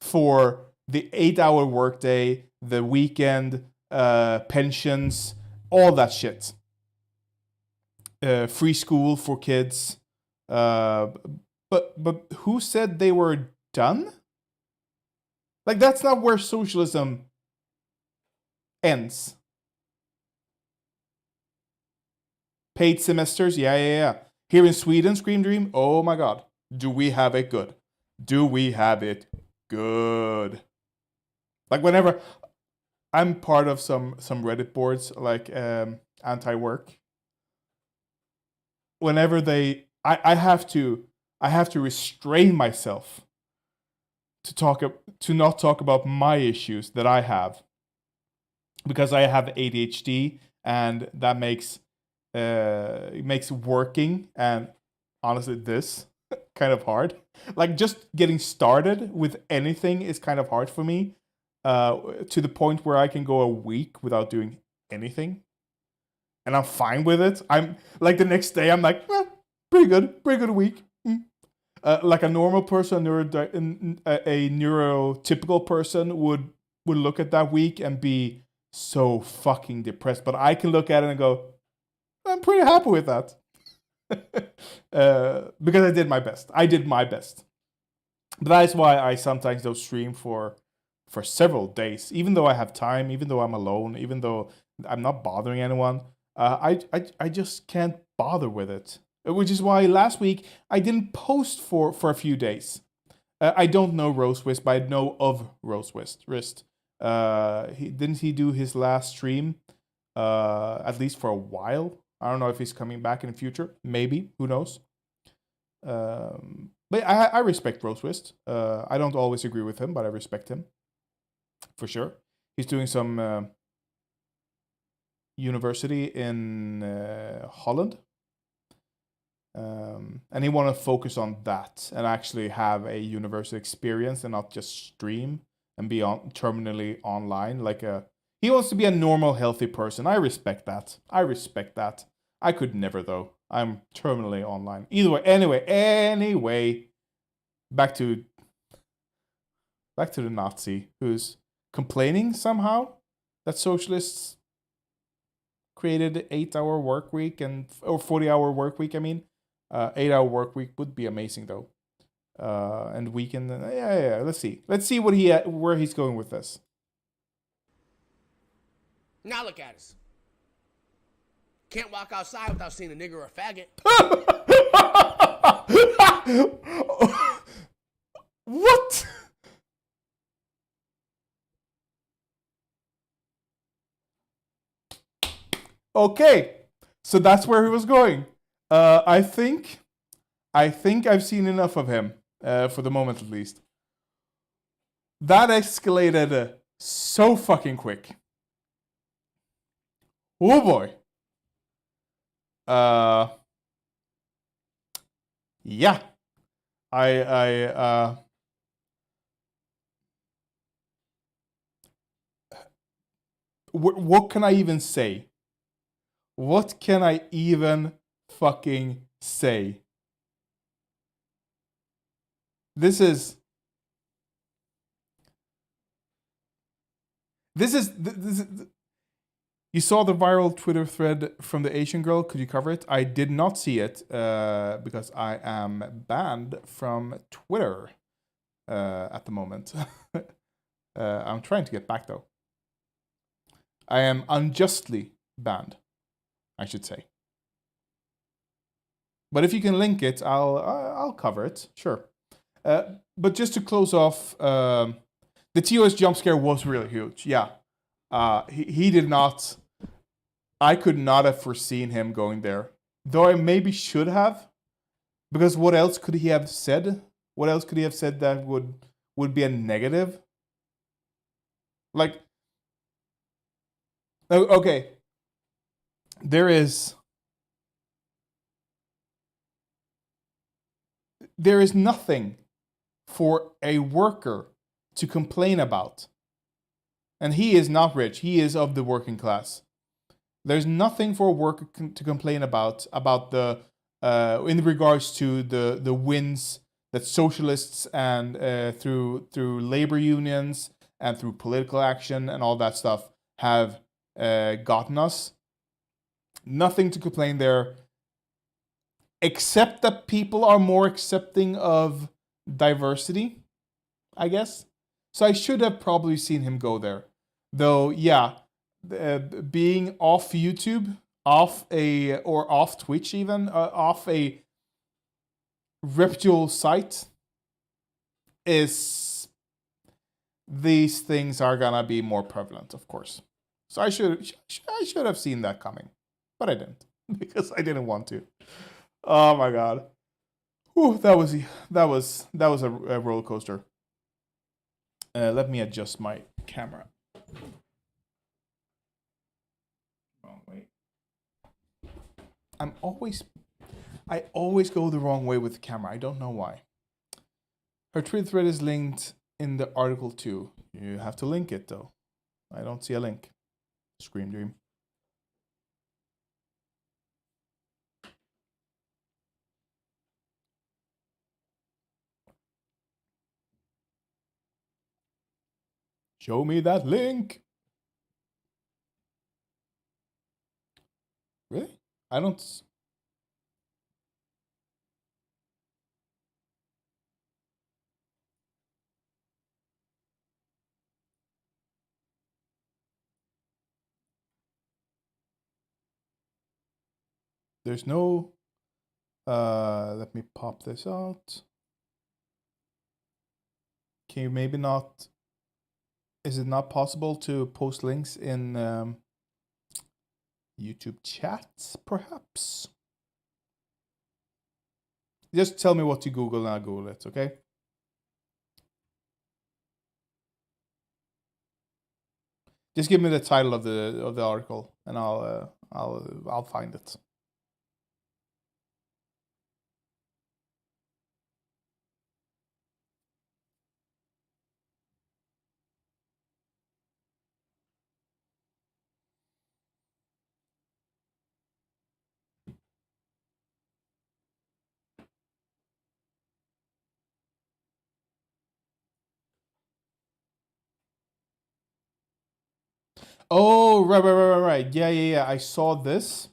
for the 8-hour workday, the weekend, pensions, all that shit. Free school for kids. But who said they were done? Like, that's not where socialism ends. Paid semesters, yeah. Here in Sweden, Scream Dream, oh my god. Do we have it good? Do we have it good? Like, whenever I'm part of some Reddit boards, like anti-work. Whenever I have to restrain myself to not talk about my issues that I have, because I have ADHD, and that makes working and honestly this kind of hard. Like, just getting started with anything is kind of hard for me, to the point where I can go a week without doing anything, and I'm fine with it. I'm like, the next day I'm like, pretty good week. Like a normal person, a neurotypical person would look at that week and be so fucking depressed. But I can look at it and go, I'm pretty happy with that. Because I did my best. But that is why I sometimes don't stream for several days, even though I have time, even though I'm alone, even though I'm not bothering anyone. I just can't bother with it. Which is why last week I didn't post for a few days. I don't know Rosewist, but I know of Rosewist. Didn't he do his last stream? At least for a while. I don't know if he's coming back in the future. Maybe. Who knows? But I respect Rosewist. I don't always agree with him, but I respect him. For sure. He's doing some university in Holland. And he want to focus on that and actually have a university experience and not just stream and be terminally online. He wants to be a normal, healthy person. I respect that. I could never, though. I'm terminally online. Either way, anyway, back to the Nazi who's complaining somehow that socialists created 8-hour work week or 40-hour work week. I mean, 8-hour work week would be amazing, though. And weekend, yeah. Let's see where he's going with this. Now look at us. Can't walk outside without seeing a nigger or a faggot. What? Okay, so that's where he was going. I think I've seen enough of him, for the moment at least. That escalated so fucking quick. Oh boy. Yeah. What can I even say? What can I even fucking say? This is you saw the viral Twitter thread from the Asian girl. Could you cover it? I did not see it because I am banned from Twitter at the moment. I'm trying to get back, though. I am unjustly banned, I should say. But if you can link it, I'll cover it. Sure. But just to close off, the TOS jump scare was really huge. Yeah. He did not... I could not have foreseen him going there. Though I maybe should have, because what else could he have said? What else could he have said that would be a negative? Like, okay, there is nothing for a worker to complain about. And he is not rich. He is of the working class. There's nothing for a worker to complain about the in regards to the wins that socialists and through labor unions and through political action and all that stuff have gotten us. Nothing to complain there, except that people are more accepting of diversity, I guess. So I should have probably seen him go there. Though, yeah, being off YouTube, off Twitch even, off a reputable site, is these things are gonna be more prevalent, of course. So I should have seen that coming, but I didn't because I didn't want to. Oh my god, whew, that was a roller coaster. Let me adjust my camera. Wrong way. I always go the wrong way with the camera. I don't know why. Her tweet thread is linked in the article too. You have to link it though. I don't see a link. Scream dream. Show me that link. Really? I don't. There's no. Let me pop this out. Can you maybe not? Is it not possible to post links in YouTube chats, perhaps? Just tell me what to Google and I'll Google it, okay? Just give me the title of the article and I'll find it. Oh, right. Yeah. I saw this.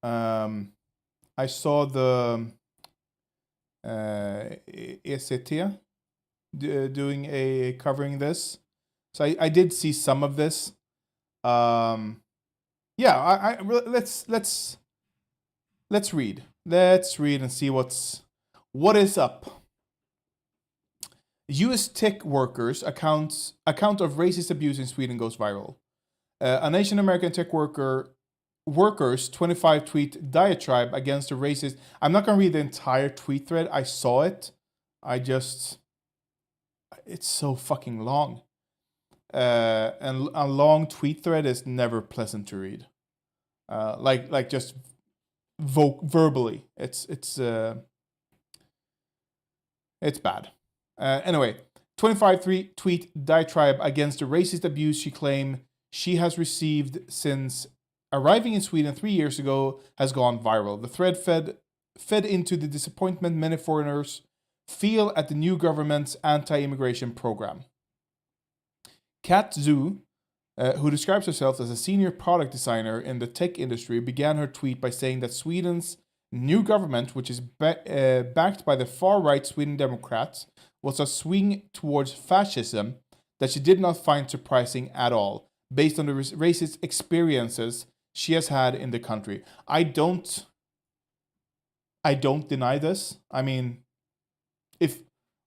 I saw the ECT doing a covering this. So I did see some of this. Yeah, let's read. Let's read and see what is up. U.S. tech workers account of racist abuse in Sweden goes viral. A Asian American tech workers 25 tweet diatribe against a racist. I'm not gonna read the entire tweet thread. I saw it. It's so fucking long. And a long tweet thread is never pleasant to read. Like just verbally, it's bad. Anyway, 25 tweet diatribe against the racist abuse she claimed she has received since arriving in Sweden 3 years ago has gone viral. The thread fed into the disappointment many foreigners feel at the new government's anti-immigration program. Kat Zhu, who describes herself as a senior product designer in the tech industry, began her tweet by saying that Sweden's new government, which is backed by the far-right Sweden Democrats, was a swing towards fascism that she did not find surprising at all, based on the racist experiences she has had in the country. I don't deny this. I mean, if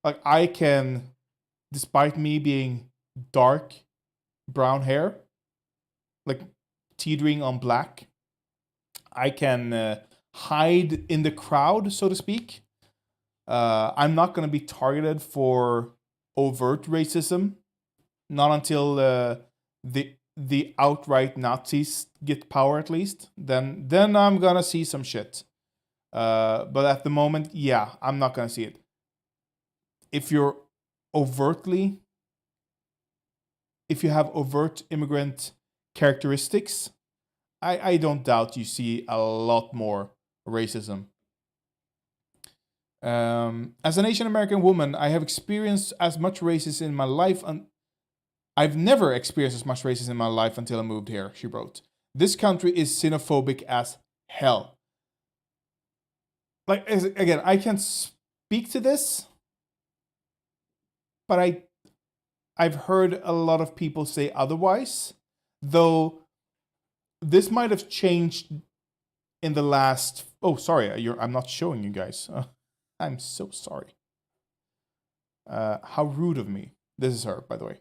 like I can, despite me being dark brown hair, like teetering on black, I can hide in the crowd, so to speak. I'm not going to be targeted for overt racism, not until the outright Nazis get power, at least. Then I'm gonna see some shit. But at the moment, yeah, I'm not gonna see it. If you have overt immigrant characteristics, I don't doubt you see a lot more racism. As an Asian American woman, I have experienced as much racism in my life, and I've never experienced as much racism in my life until I moved here, she wrote. This country is xenophobic as hell. Like, again, I can't speak to this, but I've heard a lot of people say otherwise, though this might have changed in the last... Oh, sorry, I'm not showing you guys. I'm so sorry. How rude of me. This is her, by the way.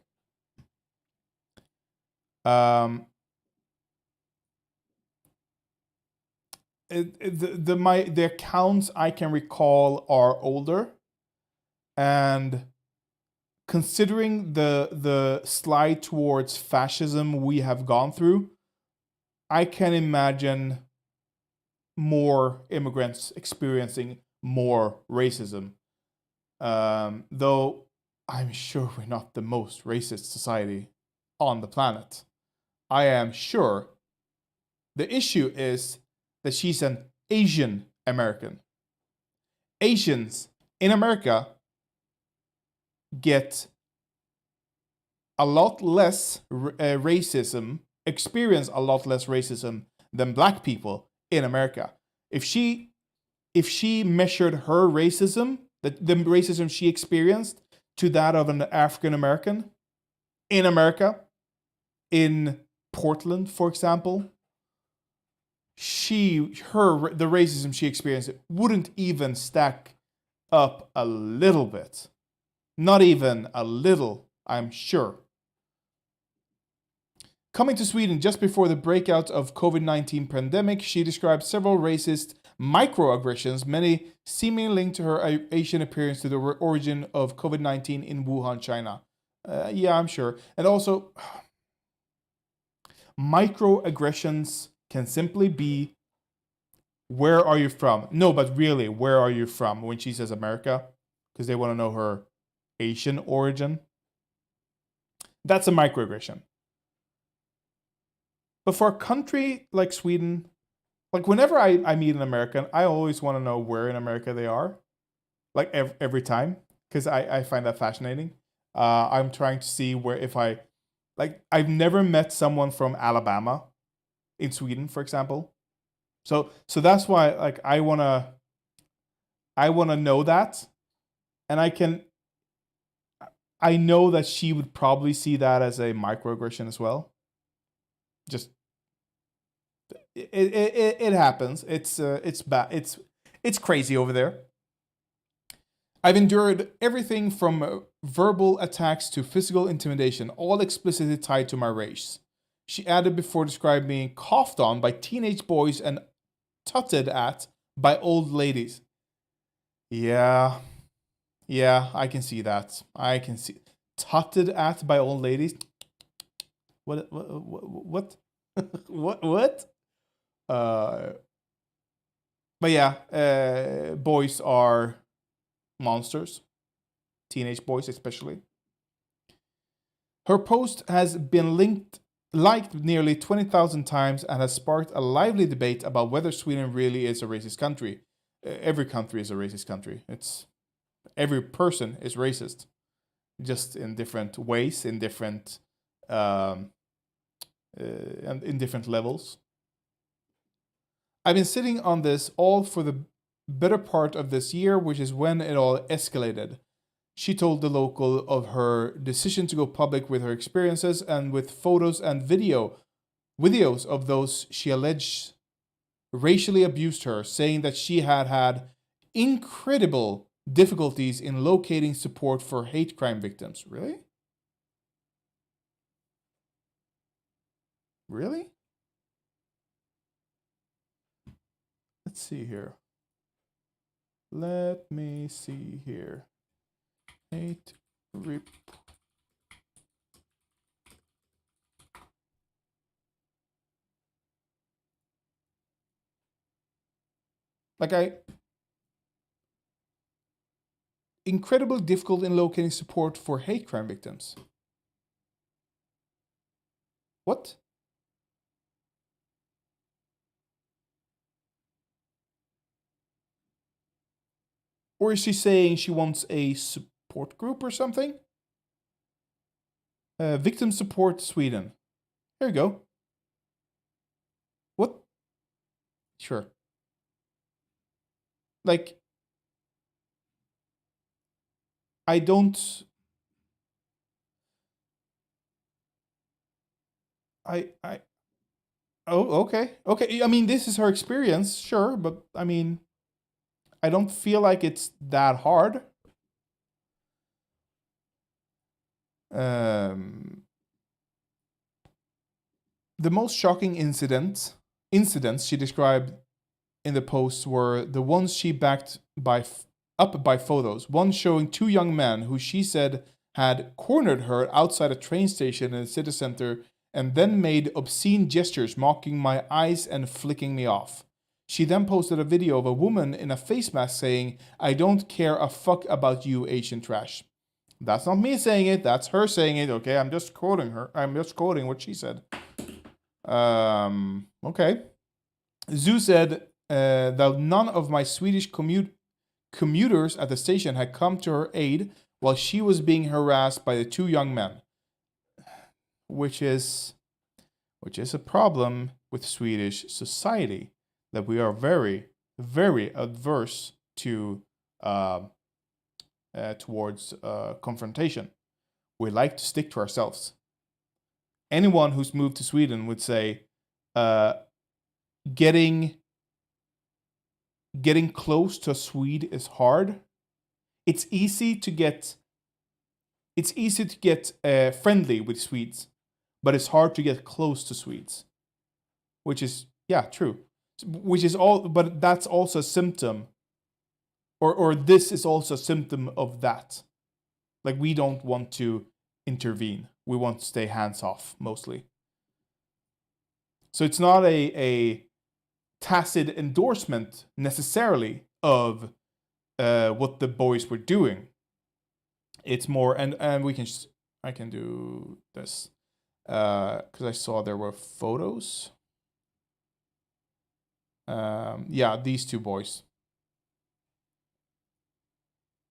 The accounts I can recall are older, and considering the slide towards fascism we have gone through, I can imagine more immigrants experiencing more racism. Though I'm sure we're not the most racist society on the planet. I am sure the issue is that she's an Asian American. Asians in America get a lot less racism, experience a lot less racism than black people in America. If she measured her racism, the racism she experienced, to that of an African American in America, in Portland, for example, the racism she experienced wouldn't even stack up a little bit. Not even a little, I'm sure. Coming to Sweden just before the breakout of COVID-19 pandemic, she described several racist microaggressions, many seemingly linked to her Asian appearance, to the origin of COVID-19 in Wuhan, China. Yeah, I'm sure. And also, microaggressions can simply be, where are you from? No, but really, where are you from? When she says America, because they want to know her Asian origin. That's a microaggression. But for a country like Sweden, like whenever I meet an American, I always want to know where in America they are. Like every time, because I find that fascinating. I'm trying to see where, if I've never met someone from Alabama in Sweden, for example. So that's why, like, I wanna know that, and I know that she would probably see that as a microaggression as well. Just it happens. It's bad. It's crazy over there. I've endured everything from verbal attacks to physical intimidation, all explicitly tied to my race. She added before describing being coughed on by teenage boys and tutted at by old ladies. Yeah, I can see that. I can see tutted at by old ladies. What? What? But yeah, boys are monsters. Teenage boys, especially. Her post has been liked nearly 20,000 times and has sparked a lively debate about whether Sweden really is a racist country. Every country is a racist country. Every person is racist, just in different ways, in different and in different levels. I've been sitting on this all for the better part of this year, which is when it all escalated. She told the local of her decision to go public with her experiences, and with photos and videos of those she alleged racially abused her, saying that she had incredible difficulties in locating support for hate crime victims. Really? Really? Let's see here. Let me see here. Hate rip. Incredibly difficult in locating support for hate crime victims. What? Or is she saying she wants a support group or something? Victim Support Sweden. There you go. What? Sure. Like, I don't... Oh, okay. Okay, I mean, this is her experience, sure, but, I mean, I don't feel like it's that hard. The most shocking incidents she described in the posts were the ones she backed up by photos. One showing two young men who she said had cornered her outside a train station in the city center and then made obscene gestures, mocking my eyes and flicking me off. She then posted a video of a woman in a face mask saying, "I don't care a fuck about you, Asian trash." That's not me saying it, that's her saying it, okay? I'm just quoting her. I'm just quoting what she said. Okay. Zoo said that none of my Swedish commuters at the station had come to her aid while she was being harassed by the two young men. Which is a problem with Swedish society, that we are very, very adverse to towards confrontation. We like to stick to ourselves. Anyone who's moved to Sweden would say getting close to a Swede is hard. It's easy to get friendly with Swedes, but it's hard to get close to Swedes. Which is, yeah, true. Which is all, but that's also a symptom. Or this is also a symptom of that. Like, we don't want to intervene. We want to stay hands off, mostly. So it's not a tacit endorsement, necessarily, of what the boys were doing. It's more, and I can do this. Because I saw there were photos. Yeah, these two boys.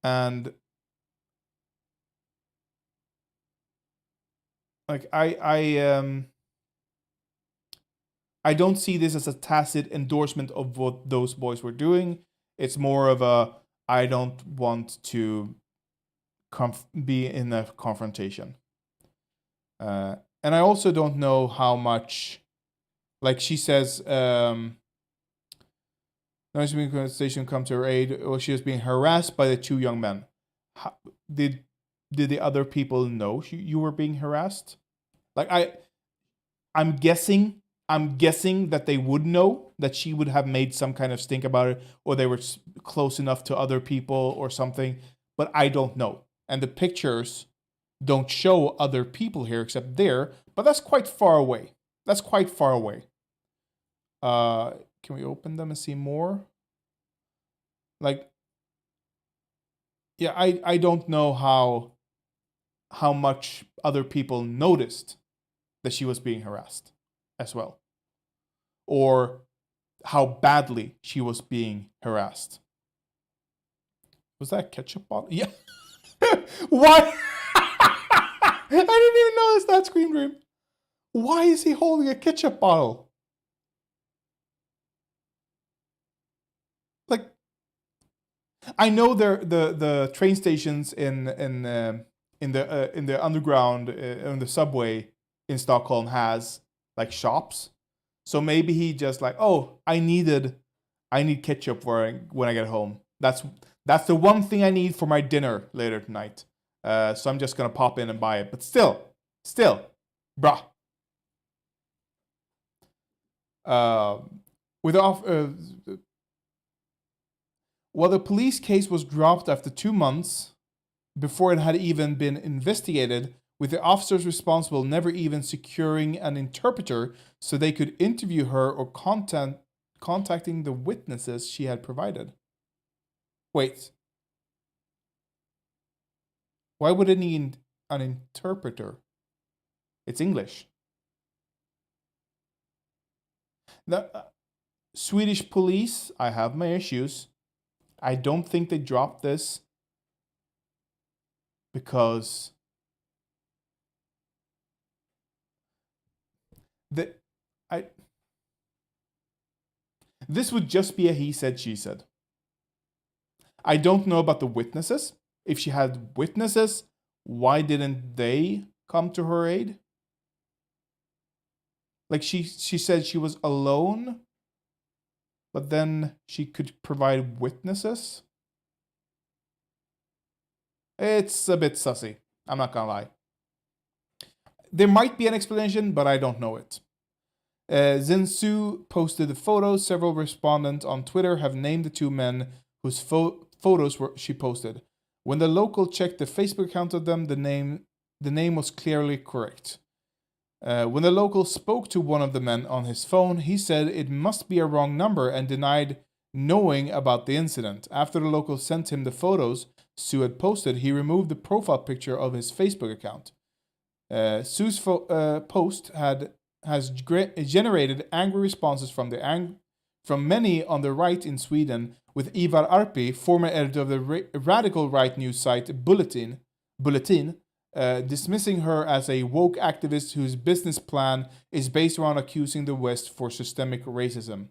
And like I don't see this as a tacit endorsement of what those boys were doing. It's more of a, I don't want to be in a confrontation. And I also don't know how much, like she says, nice conversation come to her aid. Well, she was being harassed by the two young men. Did the other people know you were being harassed? Like, I'm guessing that they would know, that she would have made some kind of stink about it, or they were close enough to other people or something, but I don't know. And the pictures don't show other people here except there, but that's quite far away. Can we open them and see more? Like, yeah, I don't know how much other people noticed that she was being harassed as well. Or how badly she was being harassed. Was that a ketchup bottle? Yeah. Why? I didn't even notice that, Scream Dream. Why is he holding a ketchup bottle? Like, I know the train stations in the underground in the subway in Stockholm has like shops. So maybe he just like, oh, I need ketchup when I get home. That's the one thing I need for my dinner later tonight. So I'm just gonna pop in and buy it. But still, bruh. While the police case was dropped after 2 months, before it had even been investigated, with the officers responsible never even securing an interpreter so they could interview her or contacting the witnesses she had provided. Wait. Why would it need an interpreter? It's English. The Swedish police, I have my issues. I don't think they dropped this because this would just be a he said, she said. I don't know about the witnesses. If she had witnesses, why didn't they come to her aid? Like she said she was alone, but then she could provide witnesses. It's a bit sussy. I'm not gonna lie. There might be an explanation, but I don't know it. Zinsu posted the photos. Several respondents on Twitter have named the two men whose photos she posted. When the local checked the Facebook account of them, the name was clearly correct. When the local spoke to one of the men on his phone, he said it must be a wrong number and denied knowing about the incident. After the local sent him the photos Sue had posted, he removed the profile picture of his Facebook account. Sue's post has generated angry responses from many on the right in Sweden, with Ivar Arpi, former editor of the radical right news site Bulletin, dismissing her as a woke activist whose business plan is based around accusing the West for systemic racism.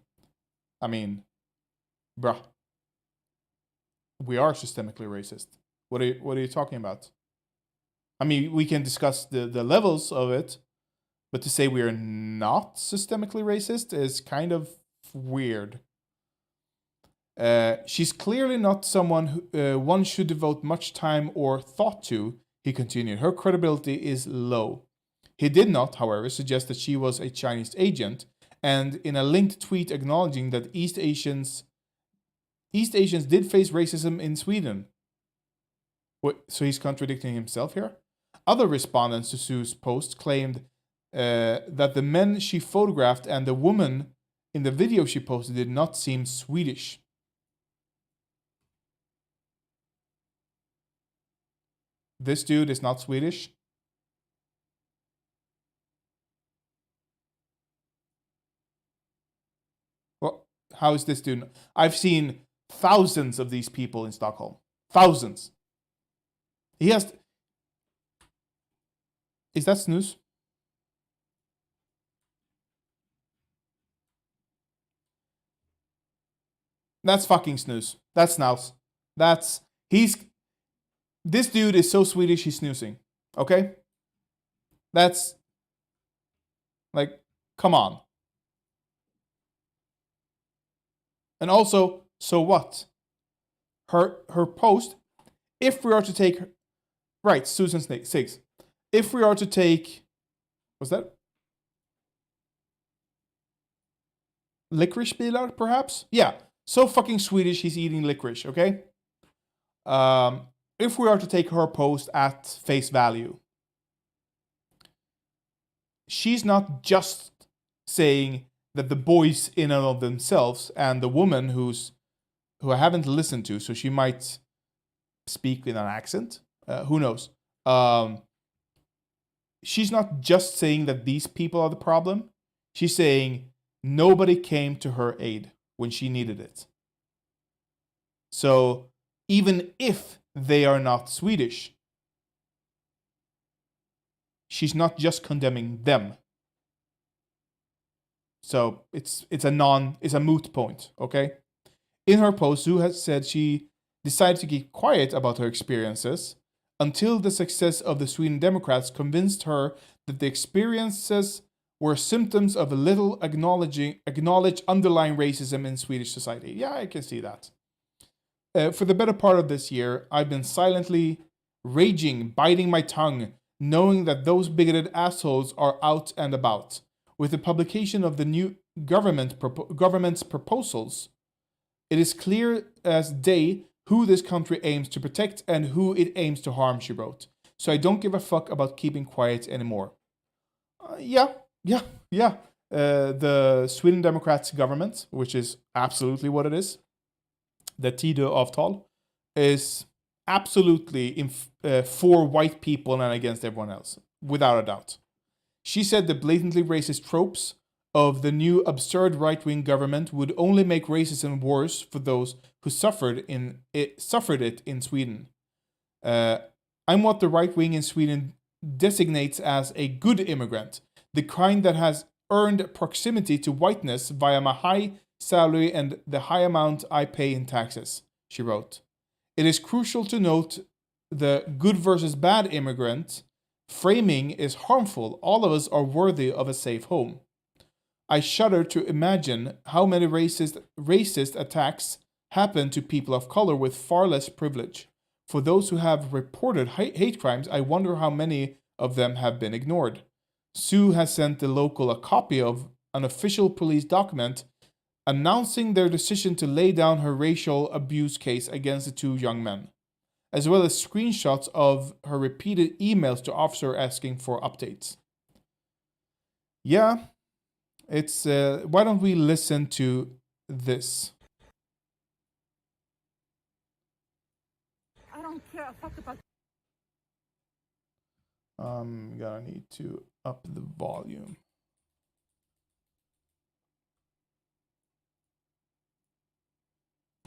I mean, bruh. We are systemically racist. What are you talking about? I mean, we can discuss the levels of it, but to say we are not systemically racist is kind of weird. She's clearly not someone who one should devote much time or thought to, he continued. Her credibility is low. He did not, however, suggest that she was a Chinese agent, and in a linked tweet acknowledging that East Asians did face racism in Sweden. So he's contradicting himself here? Other respondents to Sue's post claimed that the men she photographed and the woman in the video she posted did not seem Swedish. This dude is not Swedish. Well, how is this dude? I've seen thousands of these people in Stockholm. Thousands. He has... Is that snooze? That's fucking snooze. That's snooze. This dude is so Swedish, he's snoozing. Okay? That's... Like, come on. And also, so what? Her post, if we are to take... Right, Susan Six. If we are to take... What's that? Licorice bilar, perhaps? Yeah. So fucking Swedish, he's eating licorice, okay? If we are to take her post at face value, she's not just saying that the boys in and of themselves and the woman who I haven't listened to, so she might speak with an accent. Who knows? She's not just saying that these people are the problem. She's saying nobody came to her aid when she needed it. So even if they are not Swedish, she's not just condemning them. So it's a moot point, okay? In her post, Sue has said she decided to keep quiet about her experiences until the success of the Sweden Democrats convinced her that the experiences were symptoms of a little acknowledged underlying racism in Swedish society. Yeah, I can see that. For the better part of this year, I've been silently raging, biting my tongue, knowing that those bigoted assholes are out and about. With the publication of the new government's proposals It is clear as day who this country aims to protect and who it aims to harm, she wrote. So I don't give a fuck about keeping quiet anymore. Yeah. The Sweden Democrats government, which is absolutely what it is, the Tidöavtal, is absolutely for white people and against everyone else, without a doubt. She said the blatantly racist tropes of the new absurd right-wing government would only make racism worse for those who suffered it in Sweden. I'm what the right wing in Sweden designates as a good immigrant, the kind that has earned proximity to whiteness via my high salary and the high amount I pay in taxes, she wrote. It is crucial to note the good versus bad immigrant framing is harmful. All of us are worthy of a safe home. I shudder to imagine how many racist attacks happen to people of color with far less privilege. For those who have reported hate crimes, I wonder how many of them have been ignored. Sue has sent the local a copy of an official police document announcing their decision to lay down her racial abuse case against the two young men, as well as screenshots of her repeated emails to officers asking for updates. Yeah, it's why don't we listen to this? I don't care a fuck about. I'm gonna need to up the volume.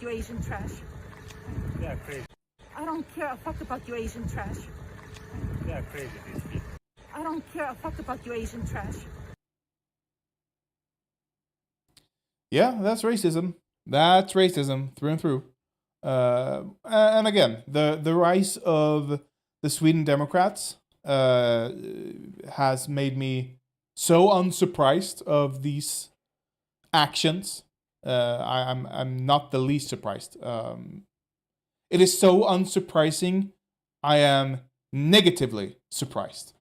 You Asian trash. Yeah, crazy. I don't care a fuck about you Asian trash. Yeah, crazy, these people. I don't care a fuck about you Asian trash. Yeah, that's racism. That's racism through and through. And again, the rise of the Sweden Democrats has made me so unsurprised of these actions. I'm not the least surprised. It is so unsurprising. I am negatively surprised.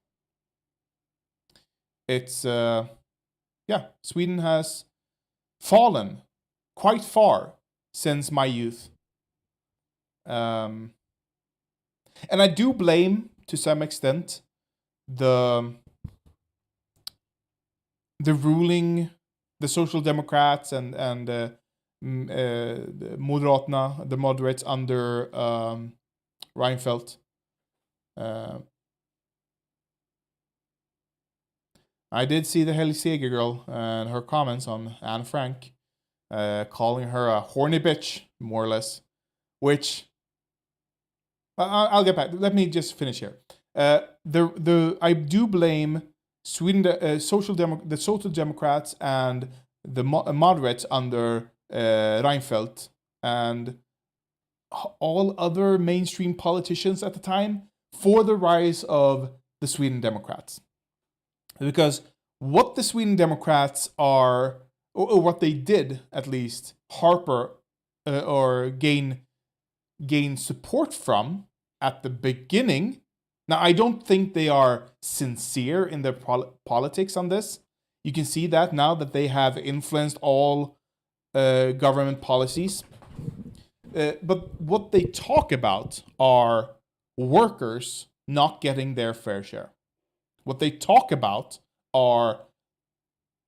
It's Sweden has fallen quite far since my youth. And I do blame, to some extent, the ruling, the Social Democrats and the Moderaterna, the moderates under Reinfeldt. I did see the Heli Seger girl and her comments on Anne Frank, calling her a horny bitch, more or less, which I'll get back. Let me just finish here. I do blame Sweden, the Social Democrats and the moderates under Reinfeldt and all other mainstream politicians at the time for the rise of the Sweden Democrats. Because what the Sweden Democrats are, or what they did at least, harper or gain support from at the beginning. Now, I don't think they are sincere in their politics on this. You can see that now that they have influenced all government policies. But what they talk about are workers not getting their fair share. What they talk about are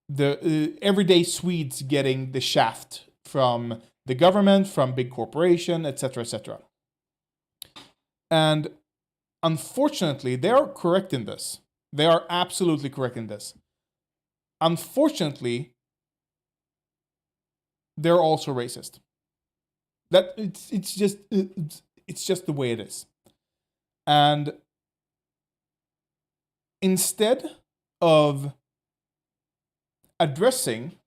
the everyday Swedes getting the shaft from the government, from big corporation, etc., etc. And unfortunately, they are correct in this. They are absolutely correct in this. Unfortunately, they're also racist. That it's just the way it is. And instead of addressing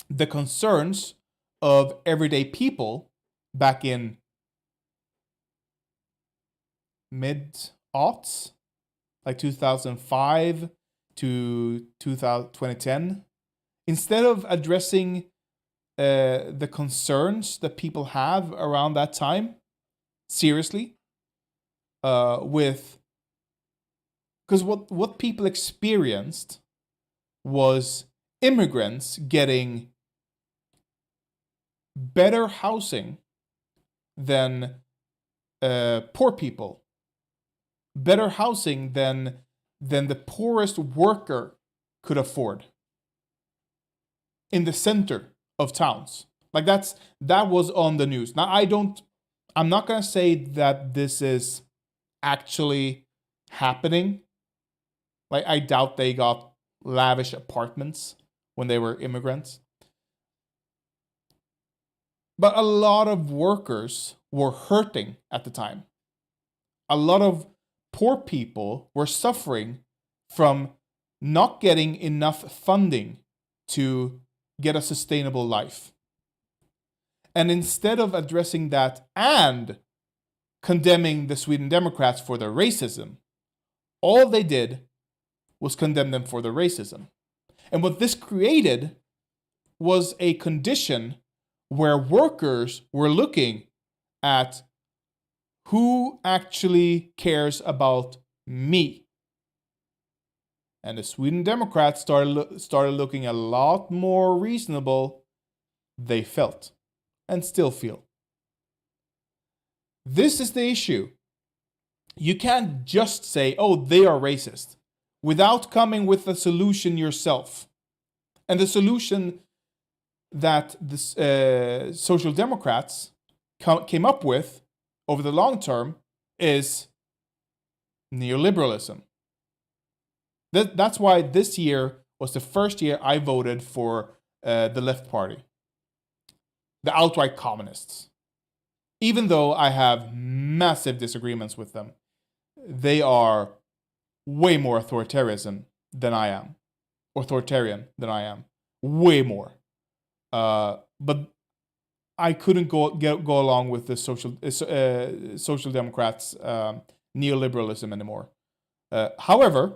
the concerns of everyday people back in mid-aughts, like 2005 to 2010, instead of addressing the concerns that people have around that time seriously, because what people experienced was immigrants getting better housing than poor people, better housing than the poorest worker could afford in the center of towns. Like that was on the news. Now I'm not gonna say that this is actually happening. Like I doubt they got lavish apartments when they were immigrants. But a lot of workers were hurting at the time. A lot of poor people were suffering from not getting enough funding to get a sustainable life. And instead of addressing that and condemning the Sweden Democrats for their racism, all they did was condemn them for their racism. And what this created was a condition where workers were looking at who actually cares about me. And the Sweden Democrats started looking a lot more reasonable, they felt, and still feel. This is the issue. You can't just say, oh, they are racist, without coming with a solution yourself. And the solution that the Social Democrats came up with over the long term is neoliberalism. That's why this year was the first year I voted for the left party, the outright communists. Even though I have massive disagreements with them, they are way more authoritarian than I am. Way more. But I couldn't go along with the Social Democrats' neoliberalism anymore. However,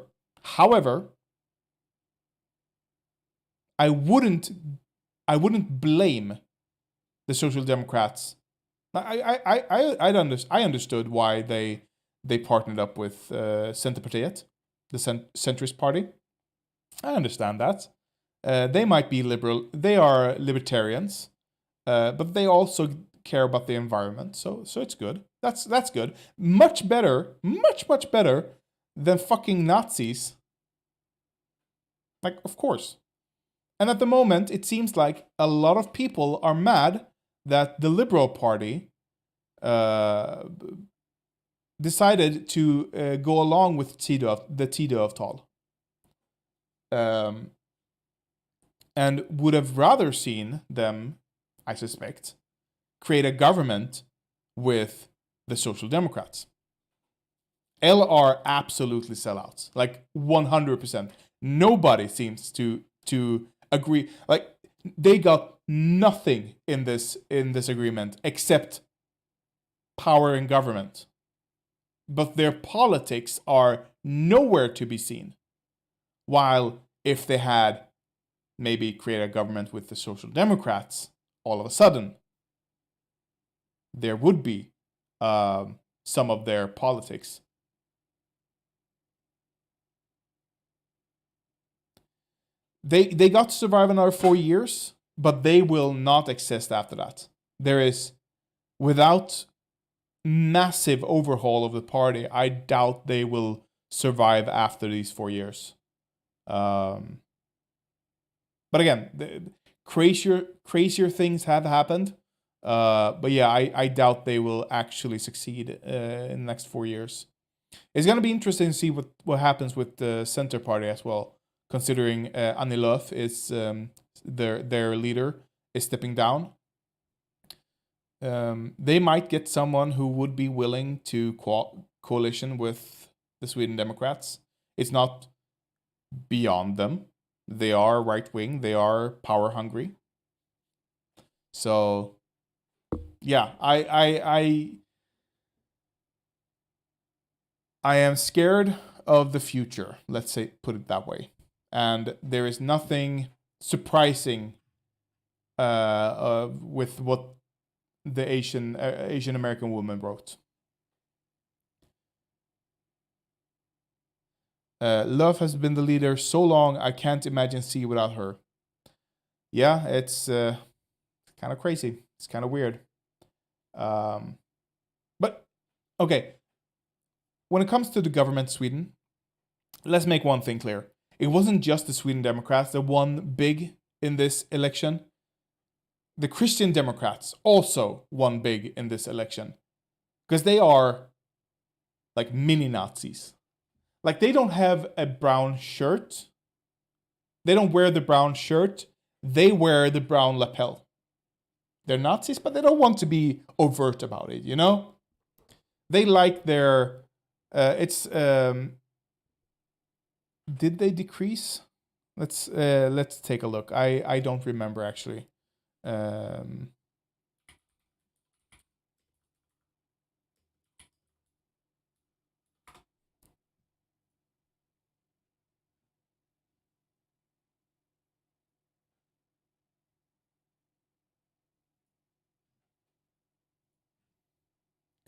I wouldn't blame the Social Democrats. I understood why they partnered up with Centerpartiet, the centrist party. I understand that. They might be liberal. They are libertarians, but they also care about the environment. So it's good. That's good. Much better than fucking Nazis. Like, of course. And at the moment, it seems like a lot of people are mad that the Liberal Party decided to go along with the Tidöavtal. And would have rather seen them, I suspect, create a government with the Social Democrats. L are absolutely sellouts, like 100%. Nobody seems to agree. Like they got nothing in this agreement except power in government. But their politics are nowhere to be seen. While if they had maybe create a government with the Social Democrats, all of a sudden, there would be some of their politics. They got to survive another 4 years, but they will not exist after that. There is, without massive overhaul of the party, I doubt they will survive after these 4 years. But again, crazier things have happened. But yeah, I doubt they will actually succeed in the next 4 years. It's going to be interesting to see what happens with the Center Party as well, considering Annie Lööf is their leader is stepping down. They might get someone who would be willing to coalition with the Sweden Democrats. It's not beyond them. They are right-wing. They are power-hungry. So, yeah, I am scared of the future. Let's say, put it that way. And there is nothing surprising with what the Asian American woman wrote. Love has been the leader so long, I can't imagine C without her. Yeah, it's kind of crazy. It's kind of weird. But, okay. When it comes to the government Sweden, let's make one thing clear. It wasn't just the Sweden Democrats that won big in this election. The Christian Democrats also won big in this election. Because they are like mini Nazis. Like, they don't have a brown shirt. They don't wear the brown shirt. They wear the brown lapel. They're Nazis, but they don't want to be overt about it, you know? They like their... did they decrease? Let's take a look. I don't remember, actually.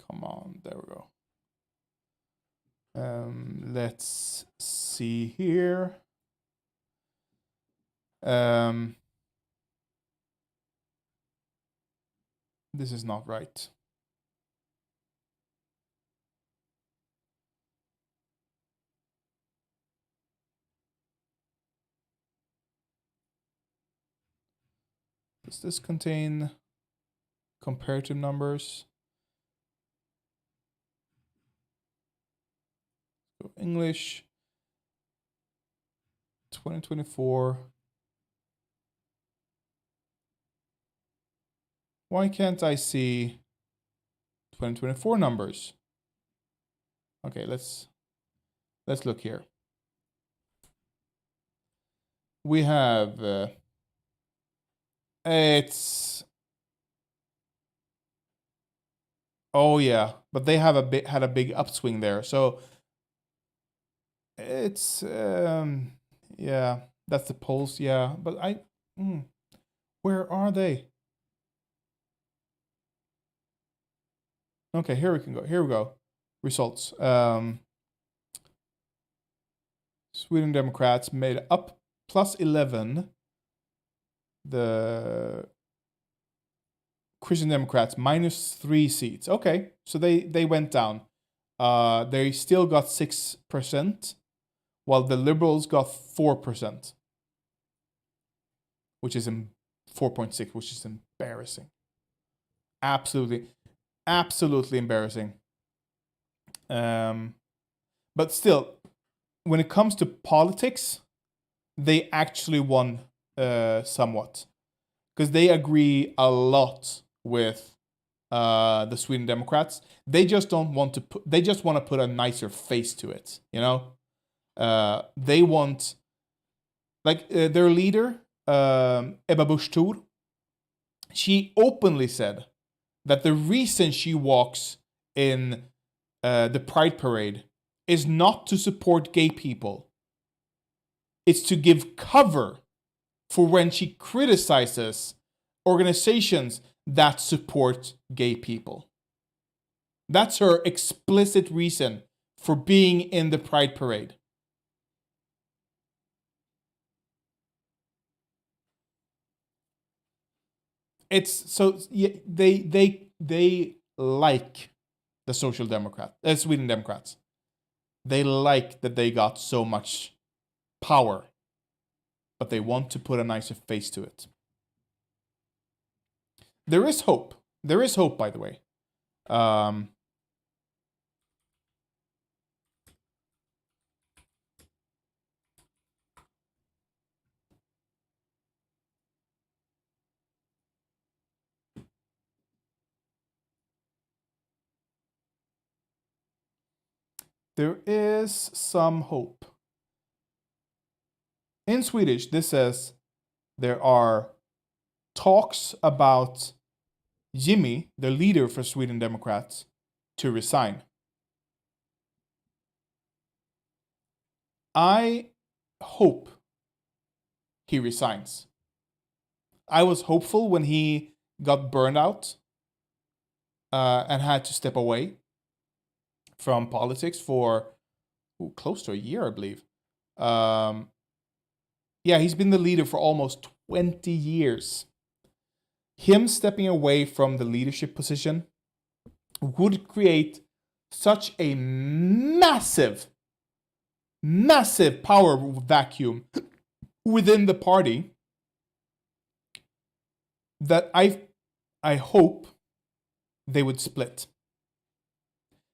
Come on, there we go. Let's see here. This is not right. Does this contain comparative numbers? So English 2024. Why can't I see 2024 numbers? Okay, let's look here. We have it's oh yeah, but they have had a big upswing there. So it's yeah, that's the polls, yeah, but where are they? Okay, here we can go. Here we go. Results. Sweden Democrats made up +11. The Christian Democrats -3 seats. Okay, so they went down. They still got 6%, while the Liberals got 4%, which is 4.6, which is embarrassing. Absolutely embarrassing. But still, when it comes to politics, they actually won somewhat, because they agree a lot with the Sweden Democrats. They just don't want to put. They just want to put a nicer face to it. You know, they want, like, their leader, Ebba Busch Thor. She openly said that the reason she walks in the Pride Parade is not to support gay people. It's to give cover for when she criticizes organizations that support gay people. That's her explicit reason for being in the Pride Parade. It's so, yeah, they like the Sweden Democrats. They like that they got so much power, but they want to put a nicer face to it. There is hope. There is hope, by the way. There is some hope. In Swedish, this says there are talks about Jimmy, the leader for Sweden Democrats, to resign. I hope he resigns. I was hopeful when he got burned out and had to step away from politics for close to a year, I believe. Yeah, he's been the leader for almost 20 years. him stepping away from the leadership position would create such a massive power vacuum within the party that I hope they would split.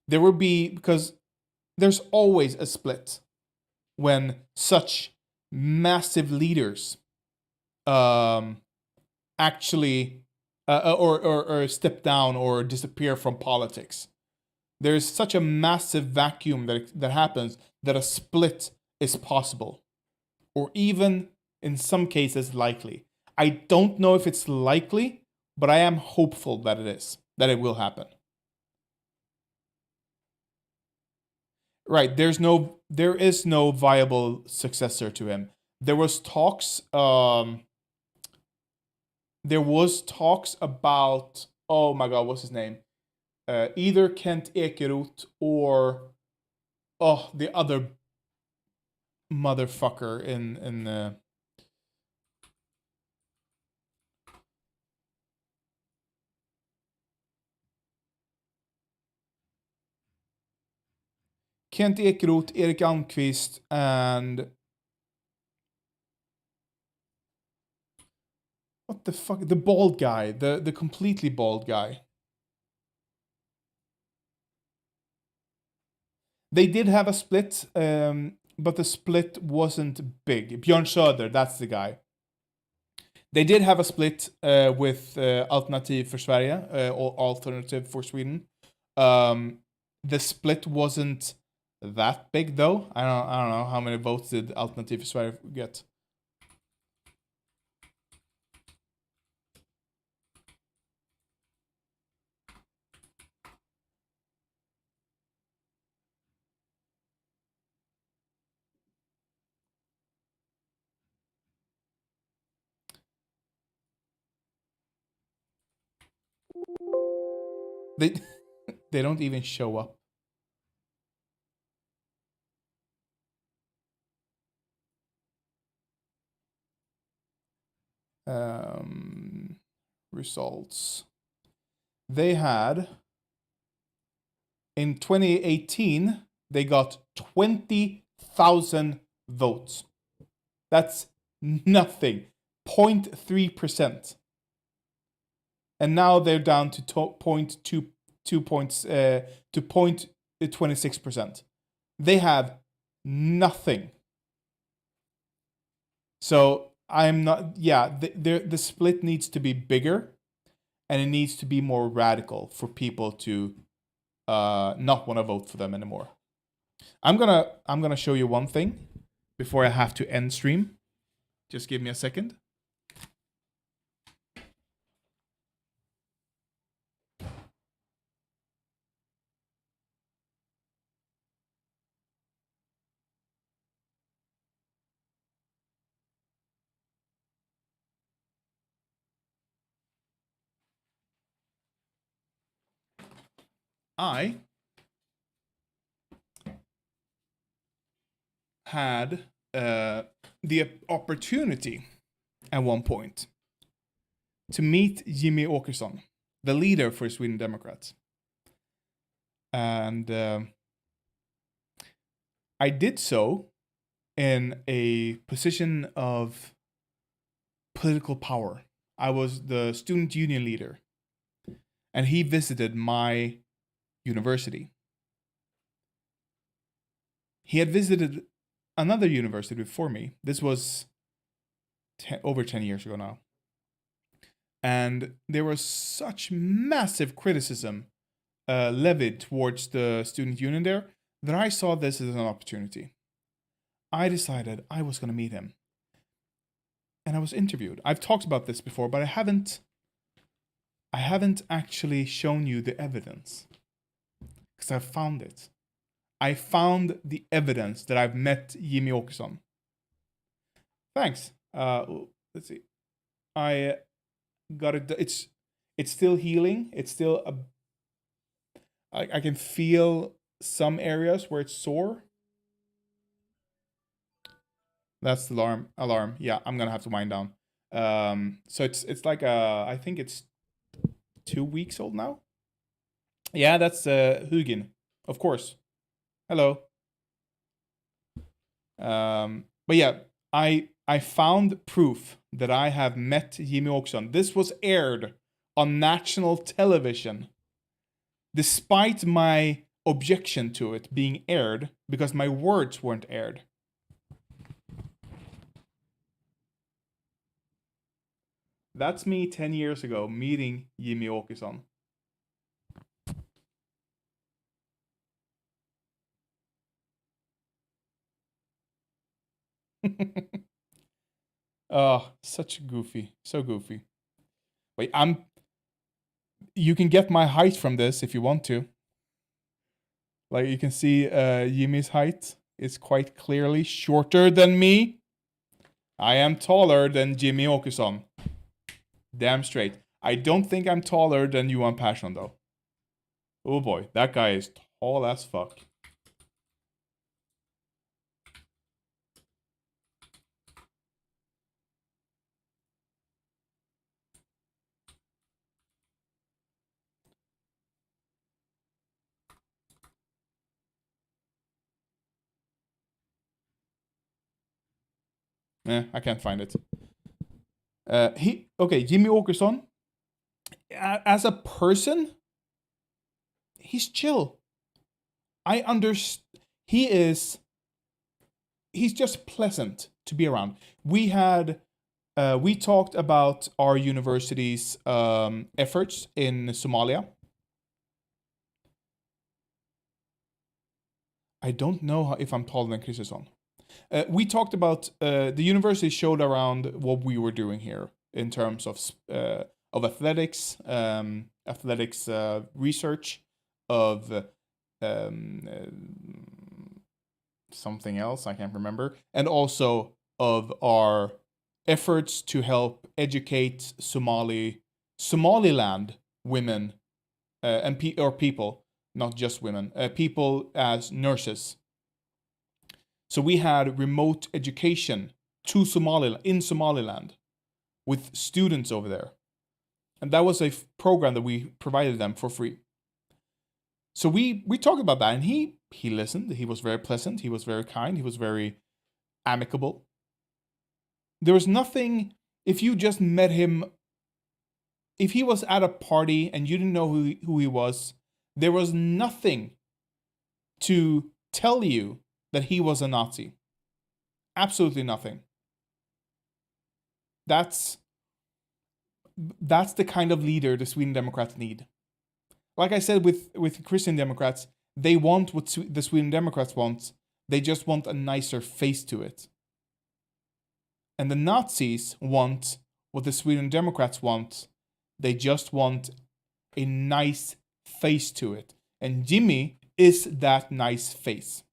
There would be, because there's always a split when such massive leaders actually or step down or disappear from politics. There's such a massive vacuum that happens that a split is possible, or even in some cases likely. I don't know if it's likely, but I am hopeful that it will happen. Right, there is no viable successor to him. There was talks about, oh my god, what's his name? Either Kent Ekeroth or the other motherfucker in Kent Ekeroth, Erik Almqvist, and what the fuck? The bald guy, the completely bald guy. They did have a split, but the split wasn't big. Björn Söder, that's the guy. They did have a split with Alternativ för Sverige, or Alternative for Sweden. The split wasn't that big though. I don't know how many votes did Alternativ för Sverige get. They don't even show up. Results. They had, in 2018, they got 20,000 votes. That's nothing. 0.3%. And now they're down to 0.26%. They have nothing. So I'm not. Yeah, the split needs to be bigger, and it needs to be more radical for people to not want to vote for them anymore. I'm gonna show you one thing before I have to end stream. Just give me a second. I had the opportunity at one point to meet Jimmy Åkesson, the leader for Sweden Democrats. And I did so in a position of political power. I was the student union leader, and he visited my university. He had visited another university before me. This was over 10 years ago now. And there was such massive criticism levied towards the student union there that I saw this as an opportunity. I decided I was going to meet him. And I was interviewed. I've talked about this before, but I haven't actually shown you the evidence. Because I found it. I found the evidence that I've met Jimmy Åkesson. Thanks. Let's see. I got it. It's still healing. It's still I can feel some areas where it's sore. That's the alarm. Yeah, I'm gonna have to wind down. So it's like I think it's 2 weeks old now. Yeah, that's Hugin, of course. Hello. But yeah, I found proof that I have met Jimmy Åkesson. This was aired on national television, despite my objection to it being aired because my words weren't aired. That's me 10 years ago meeting Jimmy Åkesson. Oh, such goofy. So goofy. Wait, you can get my height from this if you want to. Like, you can see Jimmy's height is quite clearly shorter than me. I am taller than Jimmy Åkesson. Damn straight. I don't think I'm taller than Johan Persson, though. Oh boy, that guy is tall as fuck. I can't find it. Jimmy Åkesson, as a person, he's chill. I understand. He's just pleasant to be around. We talked about our university's efforts in Somalia. I don't know if I'm taller than Kristersson. We talked about the university showed around what we were doing here in terms of athletics, research, of something else I can't remember, and also of our efforts to help educate Somaliland women and people, not just women, people as nurses. So we had remote education in Somaliland with students over there. And that was a program that we provided them for free. So we talked about that, and he listened. He was very pleasant. He was very kind. He was very amicable. There was nothing, if you just met him, if he was at a party and you didn't know who he was, there was nothing to tell you that he was a Nazi. Absolutely nothing. That's the kind of leader the Sweden Democrats need. Like I said with Christian Democrats, they want what the Sweden Democrats want. They just want a nicer face to it. And the Nazis want what the Sweden Democrats want. They just want a nice face to it. And Jimmy is that nice face.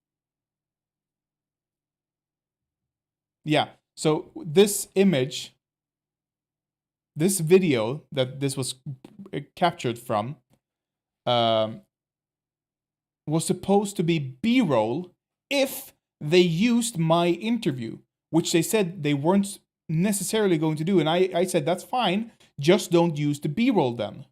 Yeah, so this video that this was captured from, was supposed to be B-roll if they used my interview, which they said they weren't necessarily going to do. And I said, that's fine, just don't use the B-roll then.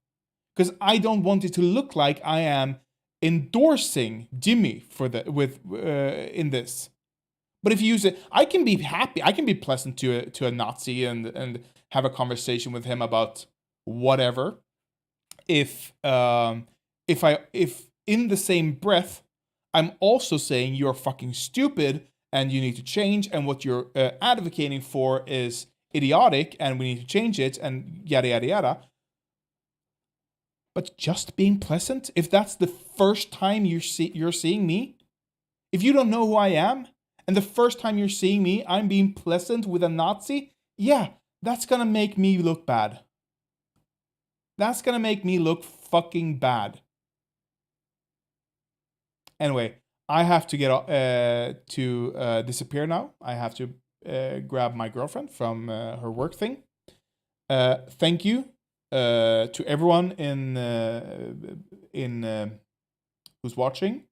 Because I don't want it to look like I am endorsing Jimmy in this. But if you use it, I can be happy. I can be pleasant to a Nazi and have a conversation with him about whatever. If in the same breath, I'm also saying you're fucking stupid and you need to change, and what you're advocating for is idiotic and we need to change it and yada yada yada. But just being pleasant, if that's the first time you're seeing me, if you don't know who I am, and the first time you're seeing me, I'm being pleasant with a Nazi, yeah, that's gonna make me look bad. That's gonna make me look fucking bad. Anyway, I have to get to disappear now. I have to grab my girlfriend from her work thing. Thank you to everyone who's watching.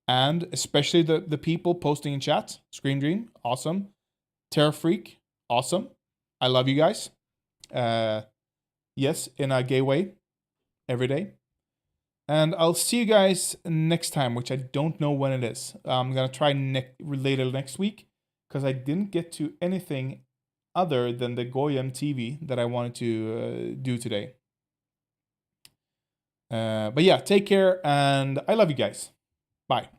And especially the people posting in chat. Screen Dream, awesome. Terror Freak, awesome. I love you guys. Yes, in a gay way, every day. And I'll see you guys next time, which I don't know when it is. I'm going to try later next week, because I didn't get to anything other than the GoyimTV that I wanted to do today. But yeah, take care, and I love you guys. Bye.